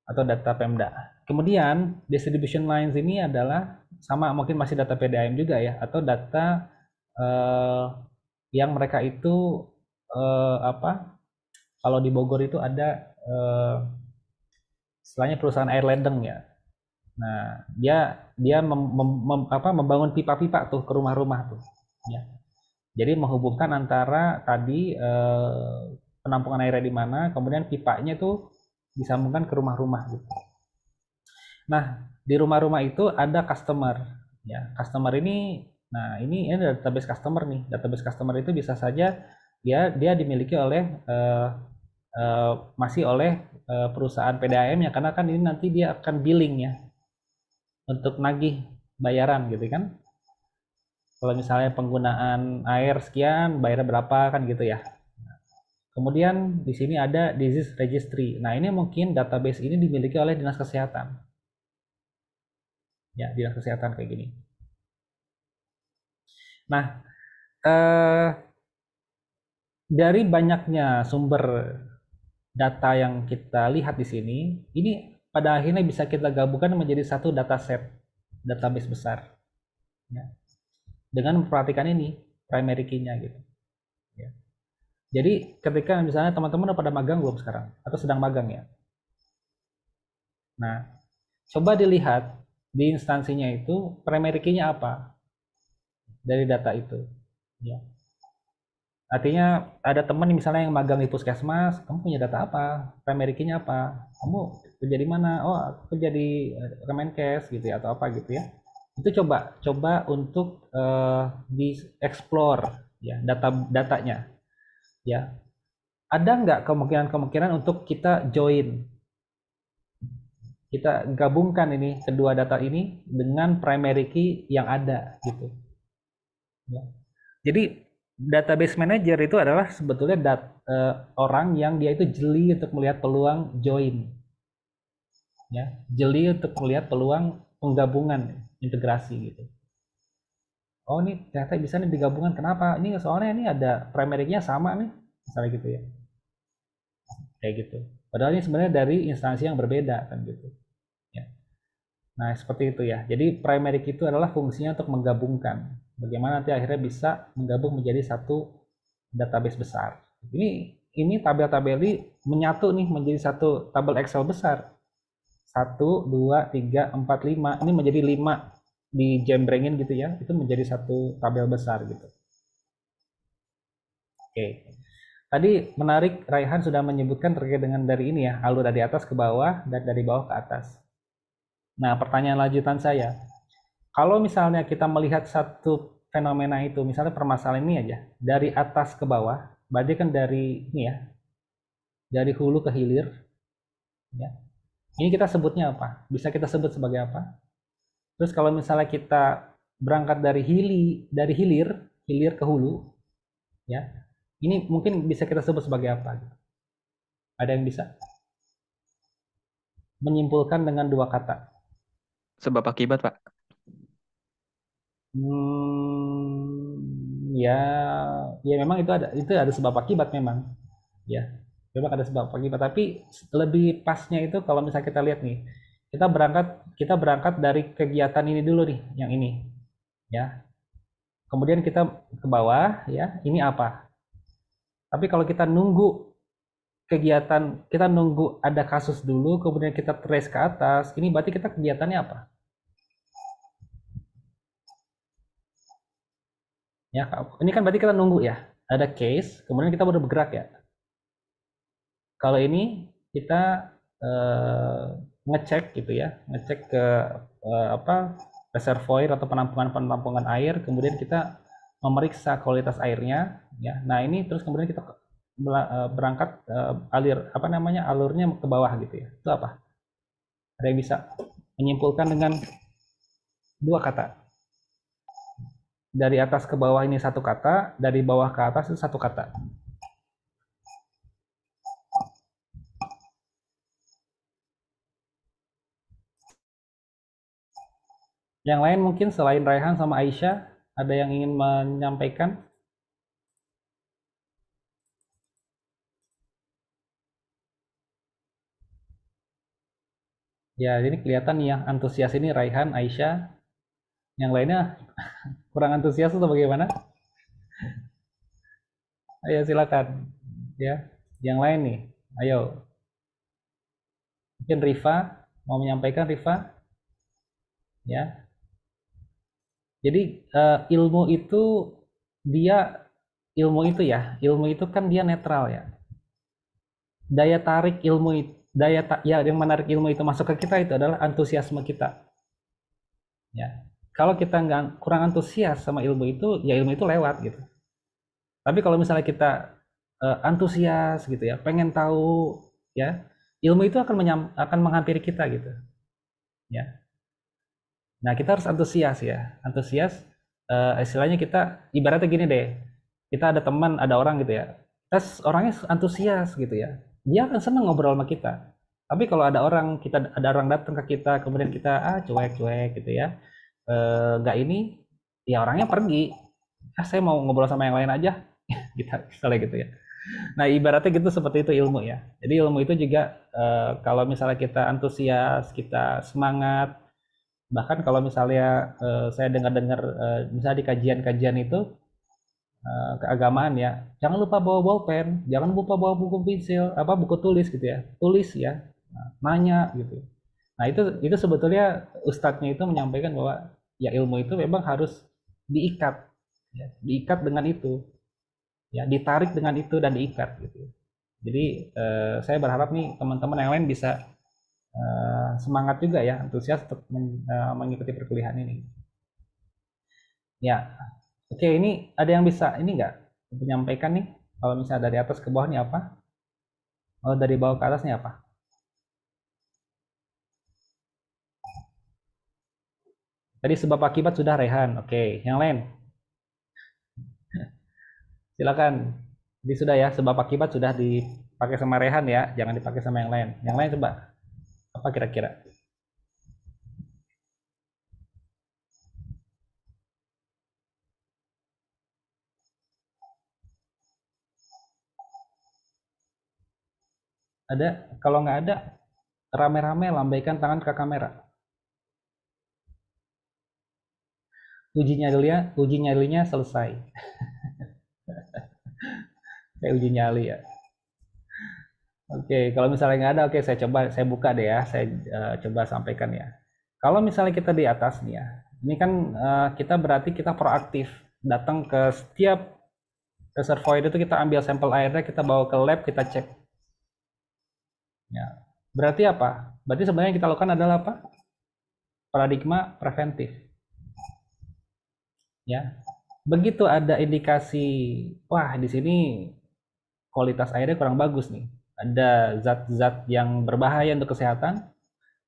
S1: atau data Pemda. Kemudian distribution lines ini adalah sama, mungkin masih data PDAM juga ya, atau data yang mereka itu apa? Kalau di Bogor itu ada istilahnya perusahaan air ledeng ya. Nah, dia membangun pipa-pipa tuh ke rumah-rumah tuh, ya. Jadi menghubungkan antara tadi penampungan airnya di mana, kemudian pipanya tuh disambungkan ke rumah-rumah gitu. Nah, di rumah-rumah itu ada customer, ya. Customer ini, nah ini database customer nih. Database customer itu bisa saja dia dimiliki oleh masih oleh perusahaan PDAM ya, karena kan ini nanti dia akan billing ya, untuk nagih bayaran gitu kan. Kalau misalnya penggunaan air sekian, bayarnya berapa kan gitu ya. Kemudian di sini ada disease registry. Nah, ini mungkin database ini dimiliki oleh Dinas Kesehatan. Ya, Dinas Kesehatan kayak gini. Nah, dari banyaknya sumber data yang kita lihat di sini, ini pada akhirnya bisa kita gabungkan menjadi satu dataset, database besar. Ya. Dengan memperhatikan ini, primary key-nya gitu. Ya. Jadi ketika misalnya teman-teman udah pada magang belum sekarang? Atau sedang magang ya? Nah, coba dilihat di instansinya itu primary key-nya apa dari data itu. Ya. Artinya ada teman misalnya yang magang di puskesmas, kamu punya data apa? Primary key-nya apa? Kamu kerja di mana? Oh, aku kerja di Kemenkes gitu ya, atau apa gitu ya. Itu coba untuk di explore ya datanya ya. Ada nggak kemungkinan untuk kita join, kita gabungkan ini kedua data ini dengan primary key yang ada gitu ya. Jadi database manager itu adalah sebetulnya orang yang dia itu jeli untuk melihat peluang join ya, jeli untuk melihat peluang penggabungan, integrasi gitu. Oh, ini ternyata bisa nih digabungkan, kenapa? Ini soalnya ini ada primary-nya sama nih, misalnya gitu ya. Kayak gitu. Padahal ini sebenarnya dari instansi yang berbeda kan gitu. Ya. Nah, seperti itu ya. Jadi primary key itu adalah fungsinya untuk menggabungkan. Bagaimana nanti akhirnya bisa menggabung menjadi satu database besar. Ini tabel-tabel ini menyatu nih menjadi satu tabel Excel besar. 1, 2, 3, 4, 5. Ini menjadi 5 dijembrengin gitu ya. Itu menjadi satu tabel besar gitu. Oke. Tadi menarik, Raihan sudah menyebutkan terkait dengan dari ini ya, alur dari atas ke bawah dan dari bawah ke atas. Nah, pertanyaan lanjutan saya, kalau misalnya kita melihat satu fenomena itu, misalnya permasalahan ini aja, dari atas ke bawah, berarti kan dari ini ya, dari hulu ke hilir, ya. Ini kita sebutnya apa? Bisa kita sebut sebagai apa? Terus kalau misalnya kita berangkat dari hilir ke hulu, ya, ini mungkin bisa kita sebut sebagai apa? Ada yang bisa menyimpulkan dengan dua kata?
S2: Sebab akibat, Pak.
S1: Ya, ya memang itu ada sebab akibat memang, ya. Memang ada sebab akibat, tapi lebih pasnya itu kalau misalnya kita lihat nih, kita berangkat dari kegiatan ini dulu nih, yang ini, ya. Kemudian kita ke bawah, ya. Ini apa? Tapi kalau kita nunggu kegiatan, kita nunggu ada kasus dulu, kemudian kita trace ke atas, ini berarti kita kegiatannya apa? Ya, ini kan berarti kita nunggu ya, ada case, kemudian kita baru bergerak ya. Kalau ini kita ngecek gitu ya, ngecek ke reservoir atau penampungan air, kemudian kita memeriksa kualitas airnya, ya. Nah ini terus kemudian kita berangkat alurnya ke bawah gitu ya. Itu apa? Ada yang bisa menyimpulkan dengan dua kata? Dari atas ke bawah ini satu kata, dari bawah ke atas itu satu kata. Yang lain mungkin selain Raihan sama Aisyah, ada yang ingin menyampaikan? Ya, ini kelihatan nih yang antusias ini Raihan, Aisyah. Yang lainnya kurang antusias atau bagaimana? Ayo silakan. Ya, yang lain nih. Ayo, mungkin Rifa mau menyampaikan Rifa, ya. Jadi dia ilmu itu kan dia netral ya. Daya tarik ilmu itu, ya yang menarik ilmu itu masuk ke kita itu adalah antusiasme kita. Ya, kalau kita nggak kurang antusias sama ilmu itu, ya ilmu itu lewat gitu. Tapi kalau misalnya kita antusias gitu ya, pengen tahu ya, ilmu itu akan menghampiri kita gitu. Ya. Nah, kita harus antusias ya. Antusias istilahnya kita ibaratnya gini deh. Kita ada teman, ada orang gitu ya. Terus orangnya antusias gitu ya. Dia akan senang ngobrol sama kita. Tapi kalau ada orang datang ke kita, kemudian kita cuek-cuek gitu ya. Nggak ini, ya orangnya pergi. Saya mau ngobrol sama yang lain aja. Kita misalnya gitu ya. Nah, ibaratnya gitu seperti itu ilmu ya. Jadi ilmu itu juga kalau misalnya kita antusias, kita semangat, bahkan kalau misalnya saya dengar-dengar misalnya di kajian-kajian itu keagamaan ya, jangan lupa bawa bolpen, jangan lupa bawa buku pensil, buku tulis gitu ya, tulis ya, nanya gitu. Nah itu sebetulnya ustadznya itu menyampaikan bahwa ya ilmu itu memang harus diikat, ya, diikat dengan itu, ya ditarik dengan itu dan diikat gitu. Jadi saya berharap nih teman-teman yang lain bisa semangat juga ya, antusias untuk mengikuti perkuliahan ini. Ya, oke, ini ada yang bisa ini nggak menyampaikan nih? Kalau misalnya dari atas ke bawah nih apa? Kalau dari bawah ke atas nih apa? Tadi sebab akibat sudah Rehan. Oke, yang lain silakan. Jadi sudah ya, sebab akibat sudah dipakai sama Rehan ya, jangan dipakai sama yang lain. Yang lain coba apa kira-kira? Ada? Kalau nggak ada, rame-rame lambaikan tangan ke kamera. Uji nyalinya selesai. Kayak uji nyali ya. Oke, kalau misalnya nggak ada, oke saya buka deh ya, saya coba sampaikan ya. Kalau misalnya kita di atas nih ya, ini kan kita berarti kita proaktif, datang ke setiap reservoir itu kita ambil sampel airnya, kita bawa ke lab, kita cek. Ya, berarti apa? Berarti sebenarnya yang kita lakukan adalah apa? Paradigma preventif. Ya, begitu ada indikasi, wah di sini kualitas airnya kurang bagus nih, ada zat-zat yang berbahaya untuk kesehatan.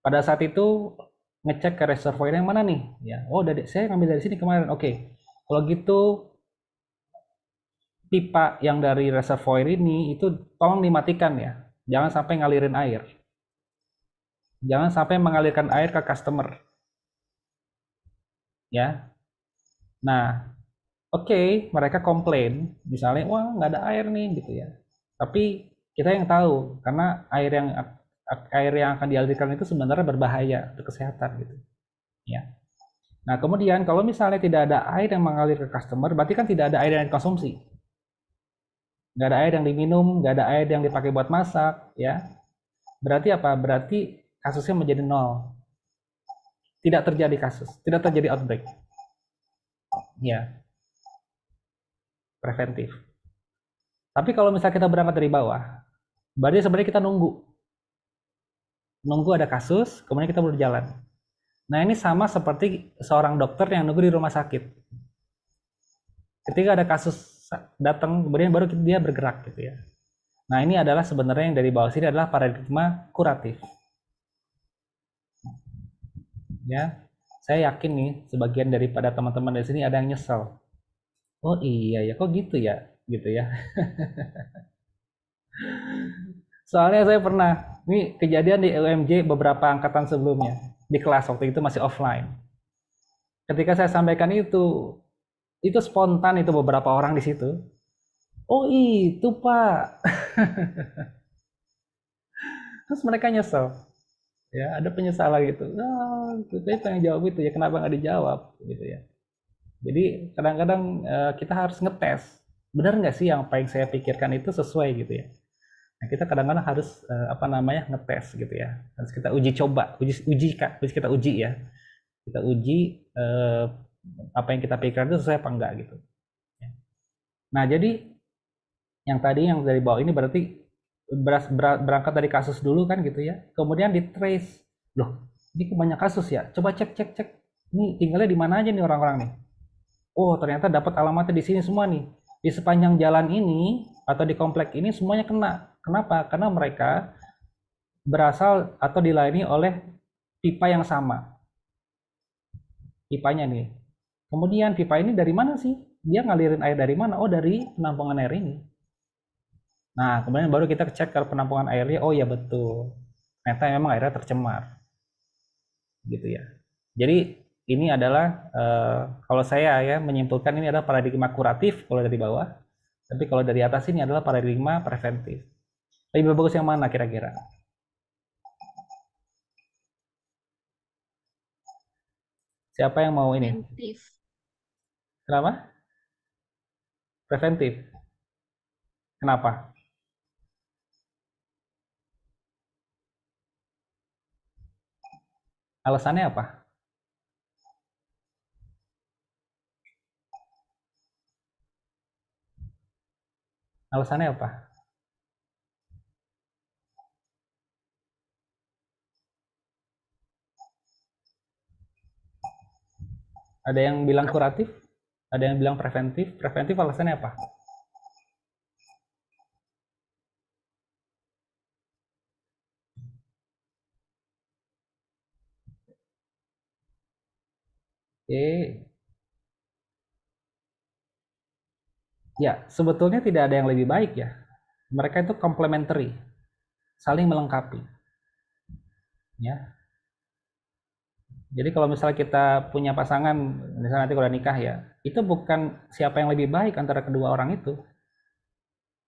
S1: Pada saat itu ngecek ke reservoir yang mana nih? Ya, oh saya ngambil dari sini kemarin. Oke, kalau gitu pipa yang dari reservoir ini itu tolong dimatikan ya. Jangan sampai ngalirin air. Jangan sampai mengalirkan air ke customer. Ya. Nah, oke, mereka komplain, misalnya, wah nggak ada air nih gitu ya. Tapi kita yang tahu, karena air yang akan dialirkan itu sebenarnya berbahaya untuk kesehatan gitu. Ya. Nah, kemudian kalau misalnya tidak ada air yang mengalir ke customer, berarti kan tidak ada air yang dikonsumsi. Nggak ada air yang diminum, nggak ada air yang dipakai buat masak, ya. Berarti apa? Berarti kasusnya menjadi nol. Tidak terjadi kasus, tidak terjadi outbreak. Ya, preventif. Tapi kalau misalnya kita berangkat dari bawah, berarti sebenarnya kita nunggu ada kasus, kemudian kita baru jalan. Nah, ini sama seperti seorang dokter yang nunggu di rumah sakit. Ketika ada kasus datang, kemudian baru dia bergerak gitu ya. Nah, ini adalah sebenarnya yang dari bawah sini adalah paradigma kuratif. Ya, saya yakin nih sebagian daripada teman-teman di sini ada yang nyesel. Oh iya ya, kok gitu ya. Soalnya saya pernah, ini kejadian di UMJ beberapa angkatan sebelumnya, di kelas waktu itu masih offline. Ketika saya sampaikan itu spontan itu beberapa orang di situ. Oh itu Pak. Terus mereka nyesel. Ya, ada penyesalan gitu. Nah, saya pengen jawab itu ya, kenapa nggak dijawab gitu ya. Jadi kadang-kadang kita harus ngetes, benar nggak sih yang apa yang saya pikirkan itu sesuai gitu ya. Nah, kita kadang-kadang harus apa namanya ngetes gitu ya. Harus kita uji coba, uji Kak, harus kita uji ya. Kita uji apa yang kita pikirkan itu sesuai apa enggak gitu. Nah, jadi yang tadi yang dari bawah ini berarti berangkat dari kasus dulu kan gitu ya. Kemudian di trace. Loh, ini banyak kasus ya. Coba cek. Ini tinggalnya di mana aja nih orang-orang nih? Oh, ternyata dapat alamatnya di sini semua nih. Di sepanjang jalan ini atau di komplek ini semuanya kena. Kenapa? Karena mereka berasal atau dilayani oleh pipa yang sama. Pipanya nih. Kemudian pipa ini dari mana sih? Dia ngalirin air dari mana? Oh, dari penampungan air ini. Nah, kemudian baru kita cek ke penampungan airnya. Oh ya betul. Ternyata memang airnya tercemar. Gitu ya. Jadi ini adalah kalau saya ya menyimpulkan ini adalah paradigma kuratif kalau dari bawah. Tapi kalau dari atas ini adalah paradigma preventif. Lebih bagus yang mana kira-kira? Siapa yang mau ini?
S3: Preventif.
S1: Kenapa? Preventif. Kenapa? Alasannya apa? Alasannya apa? Ada yang bilang kuratif? Ada yang bilang preventif? Preventif alasannya apa? Oke. Ya, sebetulnya tidak ada yang lebih baik ya. Mereka itu complementary, saling melengkapi. Ya. Jadi kalau misalnya kita punya pasangan, misalnya nanti kalau nikah ya, itu bukan siapa yang lebih baik antara kedua orang itu.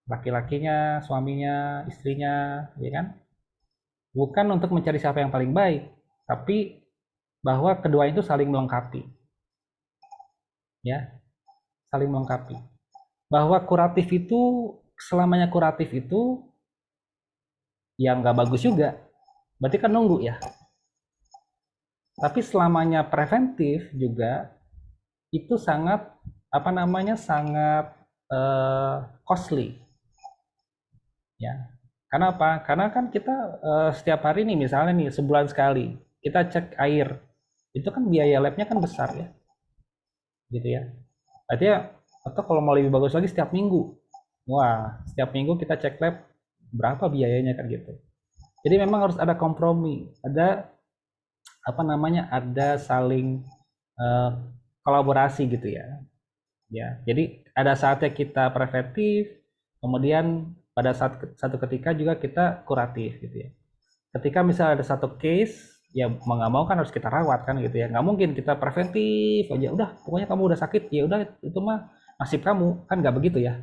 S1: Laki-lakinya, suaminya, istrinya, ya kan? Bukan untuk mencari siapa yang paling baik, tapi bahwa kedua itu saling melengkapi. Ya, saling melengkapi. Bahwa kuratif itu, selamanya kuratif itu, ya nggak bagus juga. Berarti kan nunggu ya. Tapi selamanya preventif juga, itu sangat, apa namanya, sangat costly. Ya. Karena apa? Karena kan kita setiap hari nih, misalnya nih, sebulan sekali, kita cek air. Itu kan biaya labnya kan besar ya. Gitu ya. Artinya, atau kalau mau lebih bagus lagi setiap minggu. Wah, setiap minggu kita cek lab, berapa biayanya kan gitu. Jadi memang harus ada kompromi, ada apa namanya, ada saling eh, kolaborasi gitu ya. Ya, jadi ada saatnya kita preventif, kemudian pada saat satu ketika juga kita kuratif gitu ya. Ketika misalnya ada satu case, ya mau nggak mau kan harus kita rawat kan gitu ya. Nggak mungkin kita preventif aja, udah pokoknya kamu udah sakit, ya udah itu mah nasib kamu, kan nggak begitu ya.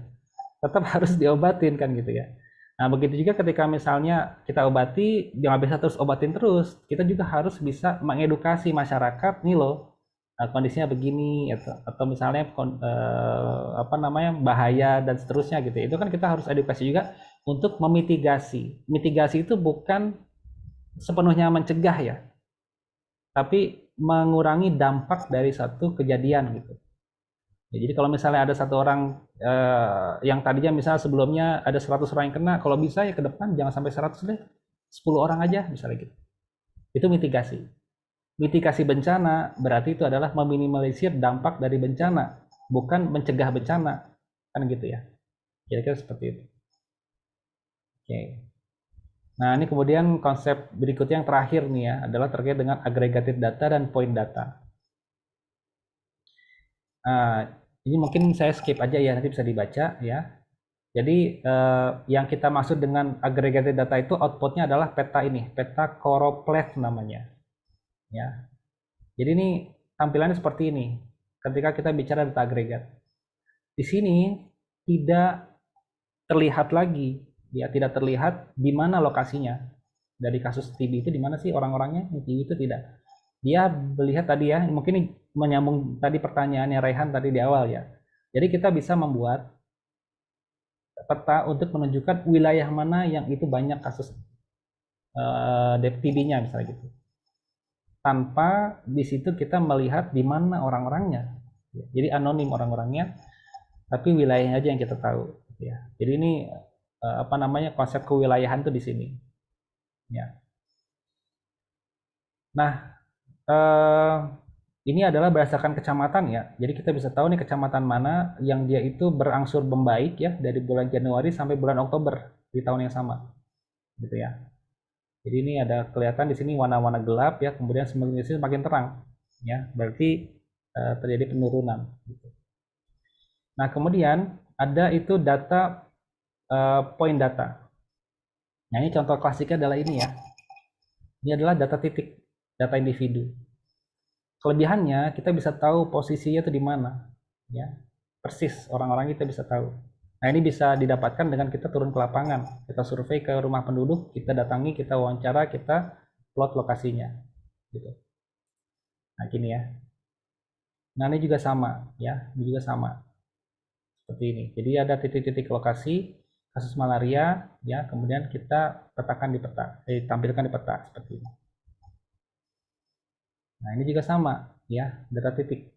S1: Tetap harus diobatin kan gitu ya. Nah, begitu juga ketika misalnya kita obati, jangan bisa terus obatin terus. Kita juga harus bisa mengedukasi masyarakat, nih loh, kondisinya begini, atau misalnya apa namanya, bahaya dan seterusnya gitu. Itu kan kita harus edukasi juga untuk memitigasi. Mitigasi itu bukan sepenuhnya mencegah ya, tapi mengurangi dampak dari satu kejadian gitu. Ya, jadi kalau misalnya ada satu orang yang tadinya misalnya sebelumnya ada 100 orang yang kena, kalau bisa ya ke depan jangan sampai 100 deh, 10 orang aja misalnya gitu. Itu mitigasi. Mitigasi bencana berarti itu adalah meminimalisir dampak dari bencana, bukan mencegah bencana. Kan gitu ya. Kira-kira seperti itu. Oke. Nah, ini kemudian konsep berikutnya yang terakhir nih ya, adalah terkait dengan aggregated data dan point data. Nah, ini mungkin saya skip aja ya, nanti bisa dibaca ya. Jadi yang kita maksud dengan aggregated data itu outputnya adalah peta ini, peta choropleth namanya. Ya. Jadi ini tampilannya seperti ini. Ketika kita bicara data agregat, di sini tidak terlihat lagi, ya tidak terlihat di mana lokasinya. dari kasus TB itu di mana sih orang-orangnya? TB itu tidak. Dia melihat tadi ya, mungkin ini menyambung tadi pertanyaannya Raihan tadi di awal ya. Jadi kita bisa membuat peta untuk menunjukkan wilayah mana yang itu banyak kasus TB-nya misalnya gitu. Tanpa di situ kita melihat di mana orang-orangnya. Jadi anonim orang-orangnya, tapi wilayahnya aja yang kita tahu. Ya. Jadi ini konsep kewilayahan itu di sini. Ya. Nah, ini adalah berdasarkan kecamatan ya. Jadi kita bisa tahu nih kecamatan mana yang dia itu berangsur membaik ya dari bulan Januari sampai bulan Oktober di tahun yang sama. Gitu ya. Jadi ini ada kelihatan di sini warna-warna gelap ya, kemudian semakin makin terang ya. Berarti terjadi penurunan gitu. Nah, kemudian ada itu data point data. Nah, ini contoh klasiknya adalah ini ya. Ini adalah data titik, data individu. Kelebihannya kita bisa tahu posisinya itu di mana, ya persis orang-orang kita bisa tahu. Nah ini bisa didapatkan dengan kita turun ke lapangan, kita survei ke rumah penduduk, kita datangi, kita wawancara, kita plot lokasinya, gitu. Nah gini ya. Nah ini juga sama, ya, ini juga sama seperti ini. Jadi ada titik-titik lokasi kasus malaria, ya, kemudian kita petakan di peta, tampilkan di peta seperti ini. Nah, ini juga sama, ya, data titik.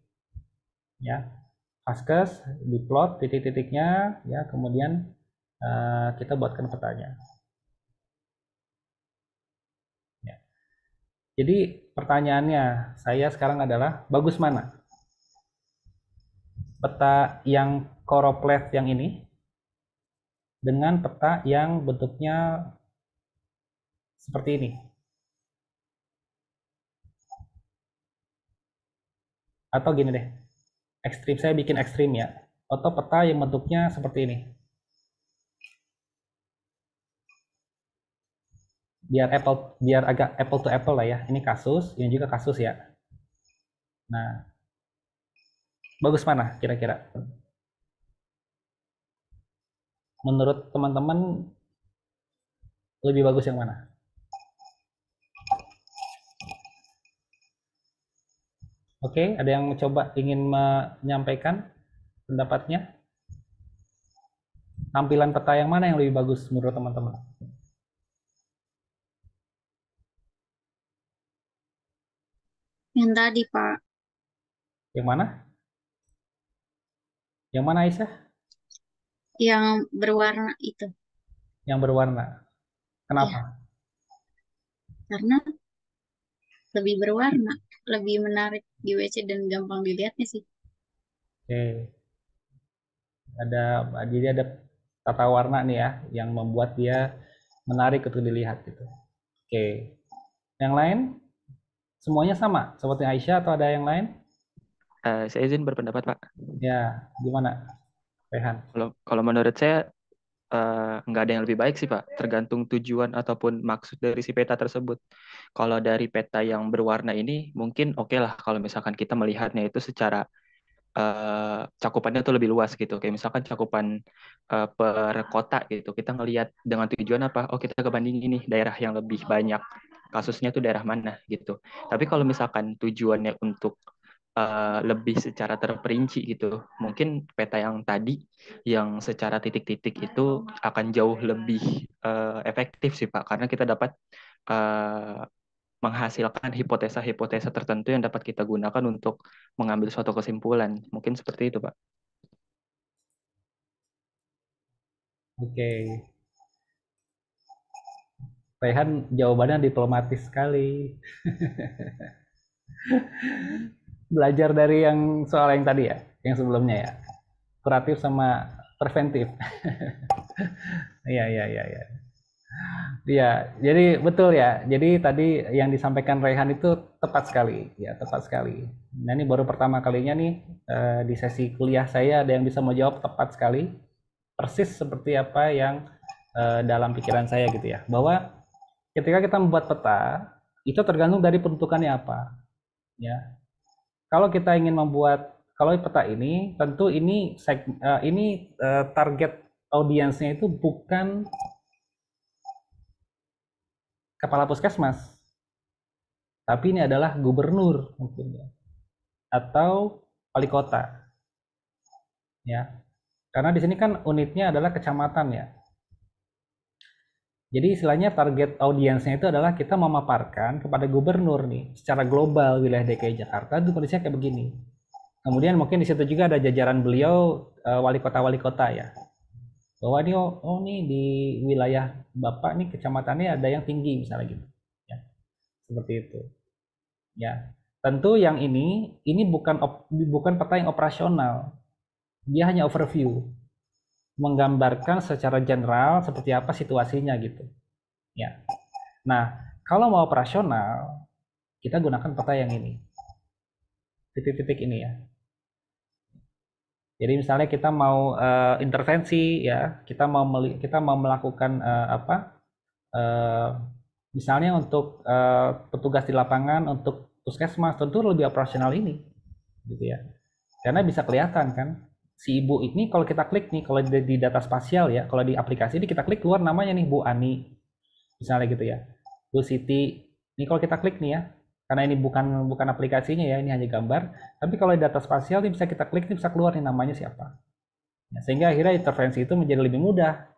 S1: Ya, Vaskes diplot titik-titiknya, ya, kemudian kita buatkan petanya. Ya. Jadi pertanyaannya saya sekarang adalah bagus mana? Peta yang choropleth yang ini dengan peta yang bentuknya seperti ini. Atau gini deh, ekstrim, saya bikin ekstrim ya, atau peta yang bentuknya seperti ini, biar agak apple to apple lah ya. Ini kasus, ini juga kasus ya. Nah, bagus mana kira-kira? Menurut teman-teman lebih bagus yang mana? Oke, ada yang mencoba ingin menyampaikan pendapatnya? Tampilan peta yang mana yang lebih bagus menurut teman-teman?
S4: Yang tadi, Pak.
S1: Yang mana? Yang mana, Aisyah?
S4: Yang berwarna itu.
S1: Yang berwarna. Kenapa?
S4: Ya, karena lebih berwarna, lebih menarik di WC dan gampang dilihatnya sih.
S1: Oke. Jadi ada tata warna nih ya yang membuat dia menarik untuk dilihat gitu. Oke. Yang lain semuanya sama seperti Aisyah atau ada yang lain?
S2: Saya izin berpendapat, Pak.
S1: Ya, gimana, Rehan?
S2: Kalau menurut saya nggak ada yang lebih baik sih, Pak. Tergantung tujuan ataupun maksud dari si peta tersebut. Kalau dari peta yang berwarna ini, mungkin oke lah kalau misalkan kita melihatnya itu secara cakupannya tuh lebih luas gitu. Kayak misalkan cakupan per kota gitu. Kita ngelihat dengan tujuan apa? Oh, kita kebanding ini daerah yang lebih banyak kasusnya tuh daerah mana gitu. Tapi kalau misalkan tujuannya untuk lebih secara terperinci gitu, mungkin peta yang tadi yang secara titik-titik itu akan jauh lebih efektif sih Pak, karena kita dapat menghasilkan hipotesa-hipotesa tertentu yang dapat kita gunakan untuk mengambil suatu kesimpulan. Mungkin seperti itu, Pak.
S1: Oke. Rehan jawabannya diplomatis sekali. Belajar dari yang soal yang tadi ya, yang sebelumnya ya. Kuratif sama preventif. Iya, iya, iya, iya. Iya, jadi betul ya. Jadi tadi yang disampaikan Rehan itu tepat sekali, ya tepat sekali. Nah ini baru pertama kalinya nih di sesi kuliah saya ada yang bisa menjawab tepat sekali, persis seperti apa yang dalam pikiran saya gitu ya. Bahwa ketika kita membuat peta itu tergantung dari peruntukannya apa, ya. Kalau kita ingin membuat, kalau peta ini tentu ini target audiensnya itu bukan kepala puskesmas, tapi ini adalah gubernur mungkin ya, atau wali kota ya. Karena di sini kan unitnya adalah kecamatan ya. Jadi istilahnya target audiensnya itu adalah kita memaparkan kepada gubernur nih secara global wilayah DKI Jakarta itu kondisinya kayak begini. Kemudian mungkin di situ juga ada jajaran beliau wali kota ya. Bahwa ini nih di wilayah Bapak nih kecamatannya ada yang tinggi misalnya gitu. Ya. Seperti itu. Ya. Tentu yang ini bukan peta yang operasional. Dia hanya overview, menggambarkan secara general seperti apa situasinya gitu ya. Nah, kalau mau operasional kita gunakan peta yang ini, titik-titik ini ya. Jadi misalnya kita mau intervensi ya, kita mau melakukan misalnya untuk petugas di lapangan, untuk puskesmas, tentu lebih operasional ini gitu ya, karena bisa kelihatan kan si ibu ini kalau kita klik nih, kalau di data spasial ya, kalau di aplikasi ini kita klik keluar namanya nih Bu Ani misalnya gitu ya, Bu Siti. Ini kalau kita klik nih ya, karena ini bukan aplikasinya ya, ini hanya gambar, tapi kalau di data spasial ini bisa kita klik nih, bisa keluar nih namanya siapa ya, sehingga akhirnya intervensi itu menjadi lebih mudah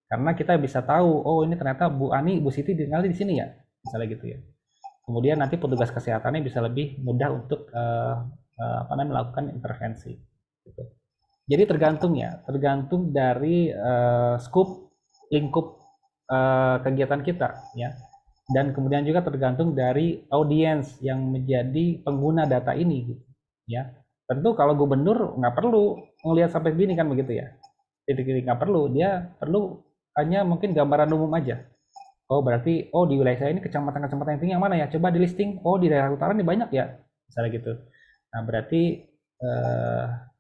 S1: karena kita bisa tahu oh ini ternyata Bu Ani, Bu Siti tinggal di sini ya misalnya gitu ya. Kemudian nanti petugas kesehatannya bisa lebih mudah untuk melakukan intervensi gitu. Jadi tergantung dari scope lingkup kegiatan kita ya, dan kemudian juga tergantung dari audiens yang menjadi pengguna data ini gitu ya. Tentu kalau gubernur nggak perlu ngelihat sampai begini kan begitu ya, titik-titik nggak perlu, dia perlu hanya mungkin gambaran umum aja. Oh berarti di wilayah saya ini kecamatan-kecamatan yang tinggi yang mana ya, coba di listing. Oh di daerah utara ini banyak ya misalnya gitu. Nah berarti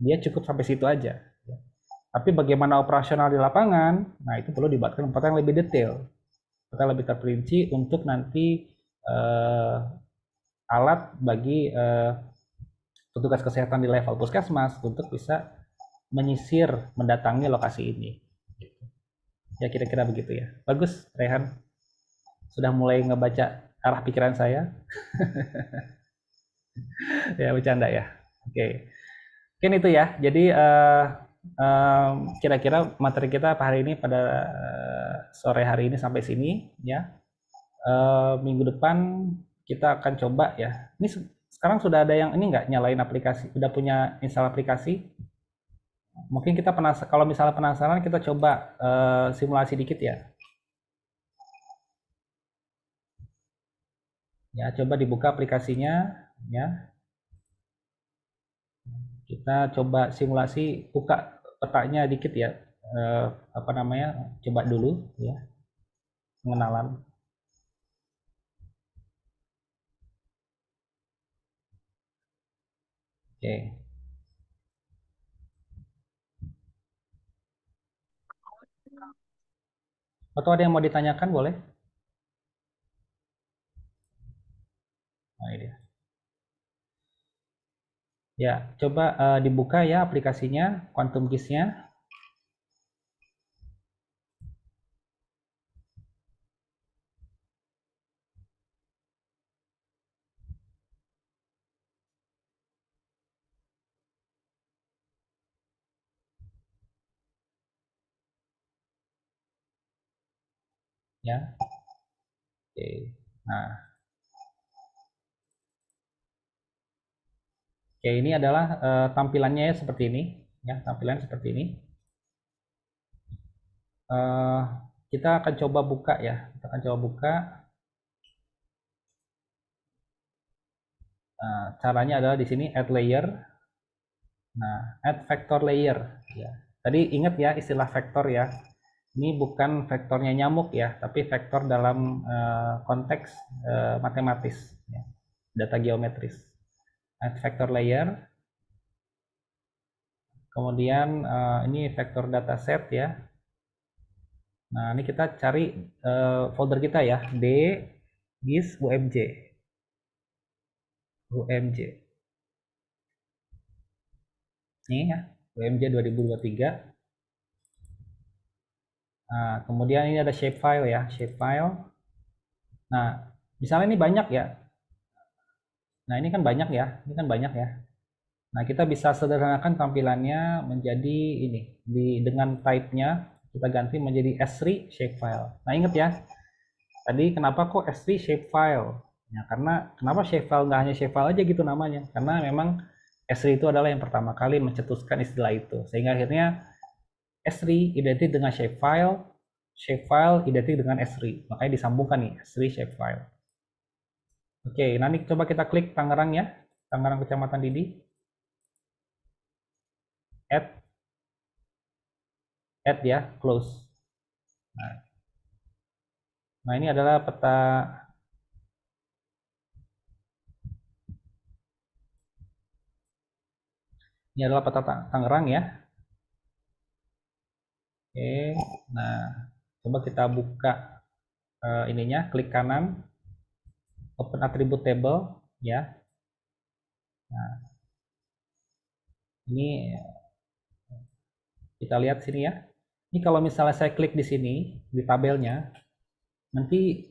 S1: dia cukup sampai situ aja. Tapi bagaimana operasional di lapangan, nah itu perlu dibuatkan peta yang lebih detail, peta lebih terperinci untuk nanti alat bagi petugas kesehatan di level puskesmas untuk bisa menyisir, mendatangi lokasi ini. Ya kira-kira begitu ya. Bagus, Rehan. Sudah mulai ngebaca arah pikiran saya. Ya bercanda ya. Oke. Mungkin itu ya. Jadi kira-kira materi kita hari ini pada sore hari ini sampai sini ya. Minggu depan kita akan coba ya. Ini sekarang sudah ada yang ini nggak nyalain aplikasi, udah punya install aplikasi? Mungkin kita kalau misalnya penasaran kita coba simulasi dikit ya. Ya, coba dibuka aplikasinya ya. Kita coba simulasi, buka petanya dikit ya. Coba dulu ya. Pengenalan. Oke. Atau ada yang mau ditanyakan boleh? Nah, ini dia. Ya, coba dibuka ya aplikasinya, Quantum GIS-nya. Ya. Oke. Nah, oke, ini adalah tampilannya ya seperti ini, ya tampilan seperti ini. Kita akan coba buka ya, kita akan coba buka. Nah, caranya adalah di sini add layer. Nah, add vector layer. Ya. Tadi ingat ya istilah vektor ya. Ini bukan vektornya nyamuk ya, tapi vektor dalam konteks matematis, ya. Data geometris. Add vector layer. Kemudian ini vektor dataset ya. Nah, ini kita cari folder kita ya, D GIS UMJ. UMJ. Ini ya, UMJ 2023. Nah, kemudian ini ada shapefile ya, shapefile. Nah, misalnya ini banyak ya. Nah, ini kan banyak ya. Ini kan banyak ya. Nah, kita bisa sederhanakan tampilannya menjadi ini. Dengan type-nya kita ganti menjadi S3 shapefile. Nah, ingat ya. Tadi kenapa kok S3 shapefile? Ya, karena kenapa shapefile nggak hanya shapefile aja gitu namanya? Karena memang S3 itu adalah yang pertama kali mencetuskan istilah itu. Sehingga akhirnya S3 identik dengan shapefile, shapefile identik dengan S3. Makanya disambungkan nih, S3 shapefile. Oke, nanti coba kita klik Tangerang ya. Tangerang Kecamatan Didi. Add ya, close. Nah, ini adalah peta. Ini adalah peta Tangerang ya. Oke, nah coba kita buka ininya, klik kanan, open attribute table ya. Nah, ini kita lihat sini ya. Ini kalau misalnya saya klik di sini di tabelnya, nanti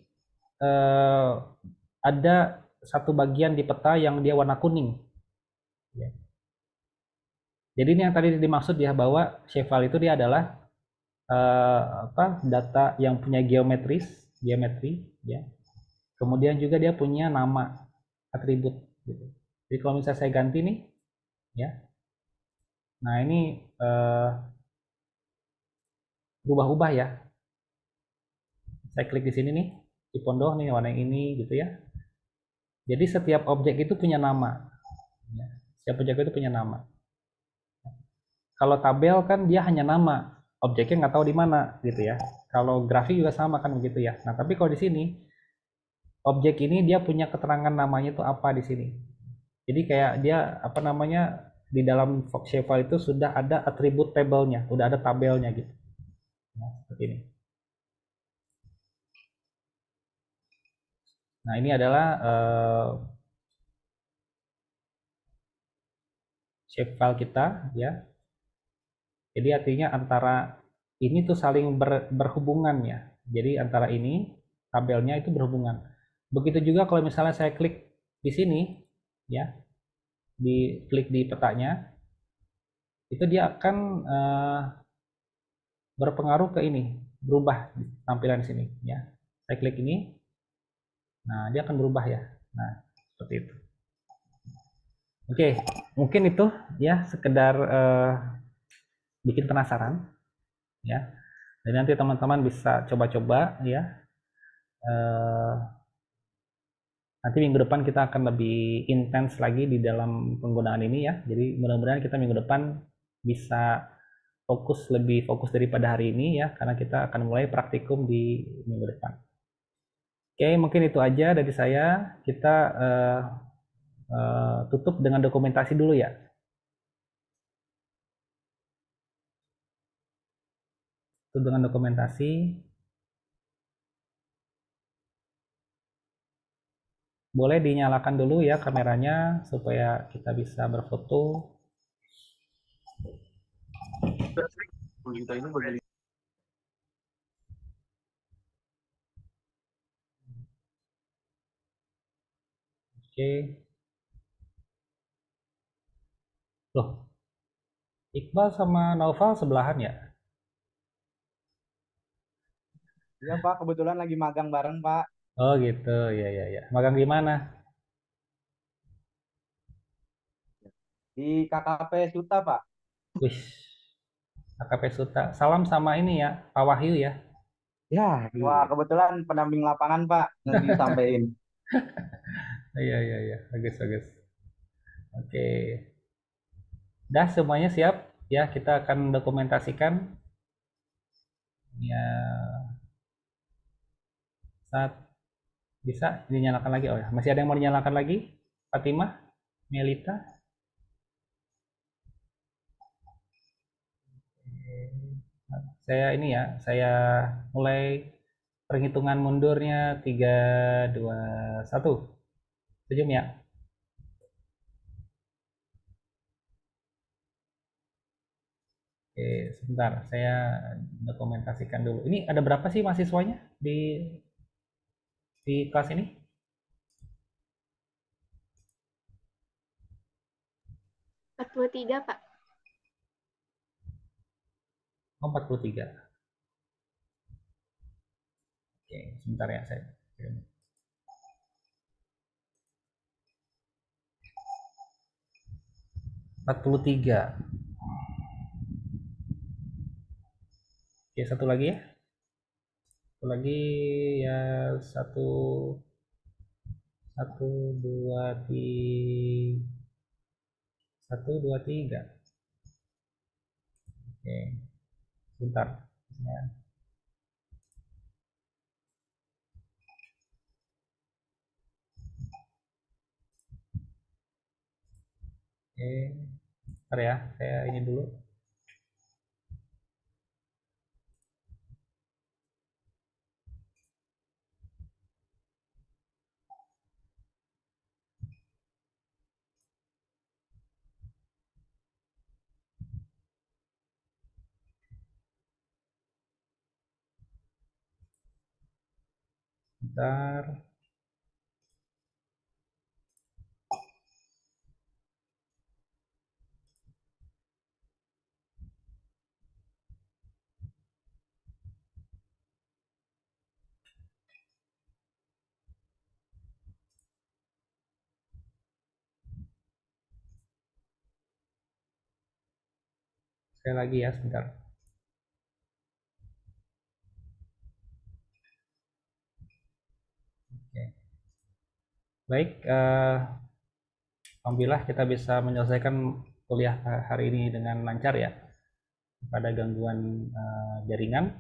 S1: ada satu bagian di peta yang dia warna kuning. Ya. Jadi ini yang tadi dimaksud ya, bahwa shapefile itu dia adalah data yang punya geometri ya. Kemudian juga dia punya nama atribut gitu. Jadi kalau misalnya saya ganti nih ya. Nah, ini berubah-ubah ya. Saya klik di sini nih, di pondok nih warna yang ini gitu ya. Jadi setiap objek itu punya nama. Ya. Setiap objek itu punya nama. Kalau tabel kan dia hanya nama, objeknya nggak tahu di mana gitu ya. Kalau grafik juga sama kan begitu ya. Nah, tapi kalau di sini objek ini dia punya keterangan namanya itu apa di sini. Jadi kayak dia apa namanya di dalam shapefile itu sudah ada atribut tabelnya, sudah ada tabelnya gitu. Nah, seperti ini. Nah, ini adalah shapefile kita ya. Jadi artinya antara ini tuh saling berhubungan ya. Jadi antara ini tabelnya itu berhubungan. Begitu juga kalau misalnya saya klik di sini ya, klik di petanya, itu dia akan berpengaruh ke ini, berubah tampilan di sini ya. Saya klik ini, nah dia akan berubah ya. Nah, seperti itu. Oke, mungkin itu ya sekedar bikin penasaran ya. Dan nanti teman-teman bisa coba-coba ya. Nanti minggu depan kita akan lebih intens lagi di dalam penggunaan ini ya. Jadi mudah-mudahan kita minggu depan bisa lebih fokus daripada hari ini ya, karena kita akan mulai praktikum di minggu depan. Oke, mungkin itu aja dari saya. Kita tutup dengan dokumentasi dulu ya. Tutup dengan dokumentasi. Boleh dinyalakan dulu ya kameranya supaya kita bisa berfoto. Oke. Loh, Iqbal sama Naufal sebelahan ya?
S5: Iya Pak, kebetulan lagi magang bareng Pak.
S1: Oh gitu, ya ya ya. Magang di mana?
S5: Di KKP Suta Pak.
S1: Wih, AKP Suta. Salam sama ini ya, Pak Wahyu ya.
S5: Ya, wah kebetulan pendamping lapangan Pak, nggak disampaikan.
S1: Iya iya iya, bagus bagus. Oke. Dah semuanya siap ya, kita akan dokumentasikan. Ya, saat bisa dinyalakan lagi. Oh ya, masih ada yang mau dinyalakan lagi? Fatimah, Melita. Saya ini ya, saya mulai perhitungan mundurnya 3, 2, 1. Sejam ya. Oke, sebentar, saya dokumentasikan dulu. Ini ada berapa sih mahasiswanya di di kelas ini?
S3: tiga, Pak.
S1: Oh, 43. Oke, sebentar ya saya. 43. Oke, satu lagi ya. Satu lagi ya, satu, dua, tiga. 1, 2, 3. Oke, sebentar. Ya. Oke, bentar ya, saya ini dulu. Bentar. Sekali lagi ya, sebentar. Oke. Baik, alhamdulillah kita bisa menyelesaikan kuliah hari ini dengan lancar ya. Pada gangguan jaringan.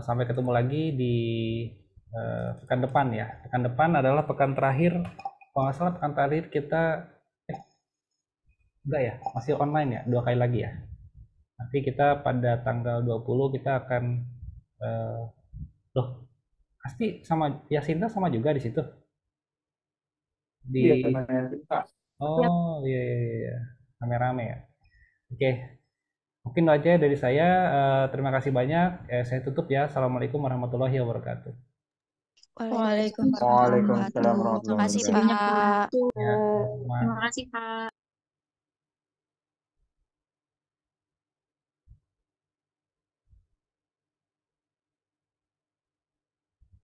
S1: Sampai ketemu lagi di pekan depan ya. Pekan depan adalah pekan terakhir. Kalau nggak salah pekan terakhir kita enggak ya, masih online ya, 2 kali lagi ya. Nanti kita pada tanggal 20 kita akan loh, pasti sama Yasinta sama juga di situ.
S5: Iya,
S1: Di Oh, iya, iya, iya. Rame-rame ya. Oke. Mungkin itu aja dari saya. Terima kasih banyak. Saya tutup ya. Assalamualaikum warahmatullahi wabarakatuh.
S6: Waalaikumsalam
S4: Waalaikumsalam
S5: Waalaikumsalam
S6: warahmatullahi
S5: warahmatullahi
S6: wabarakatuh. Makasih,
S5: wabarakatuh.
S6: Pak.
S1: Ya, sama.
S4: Terima kasih, Pak.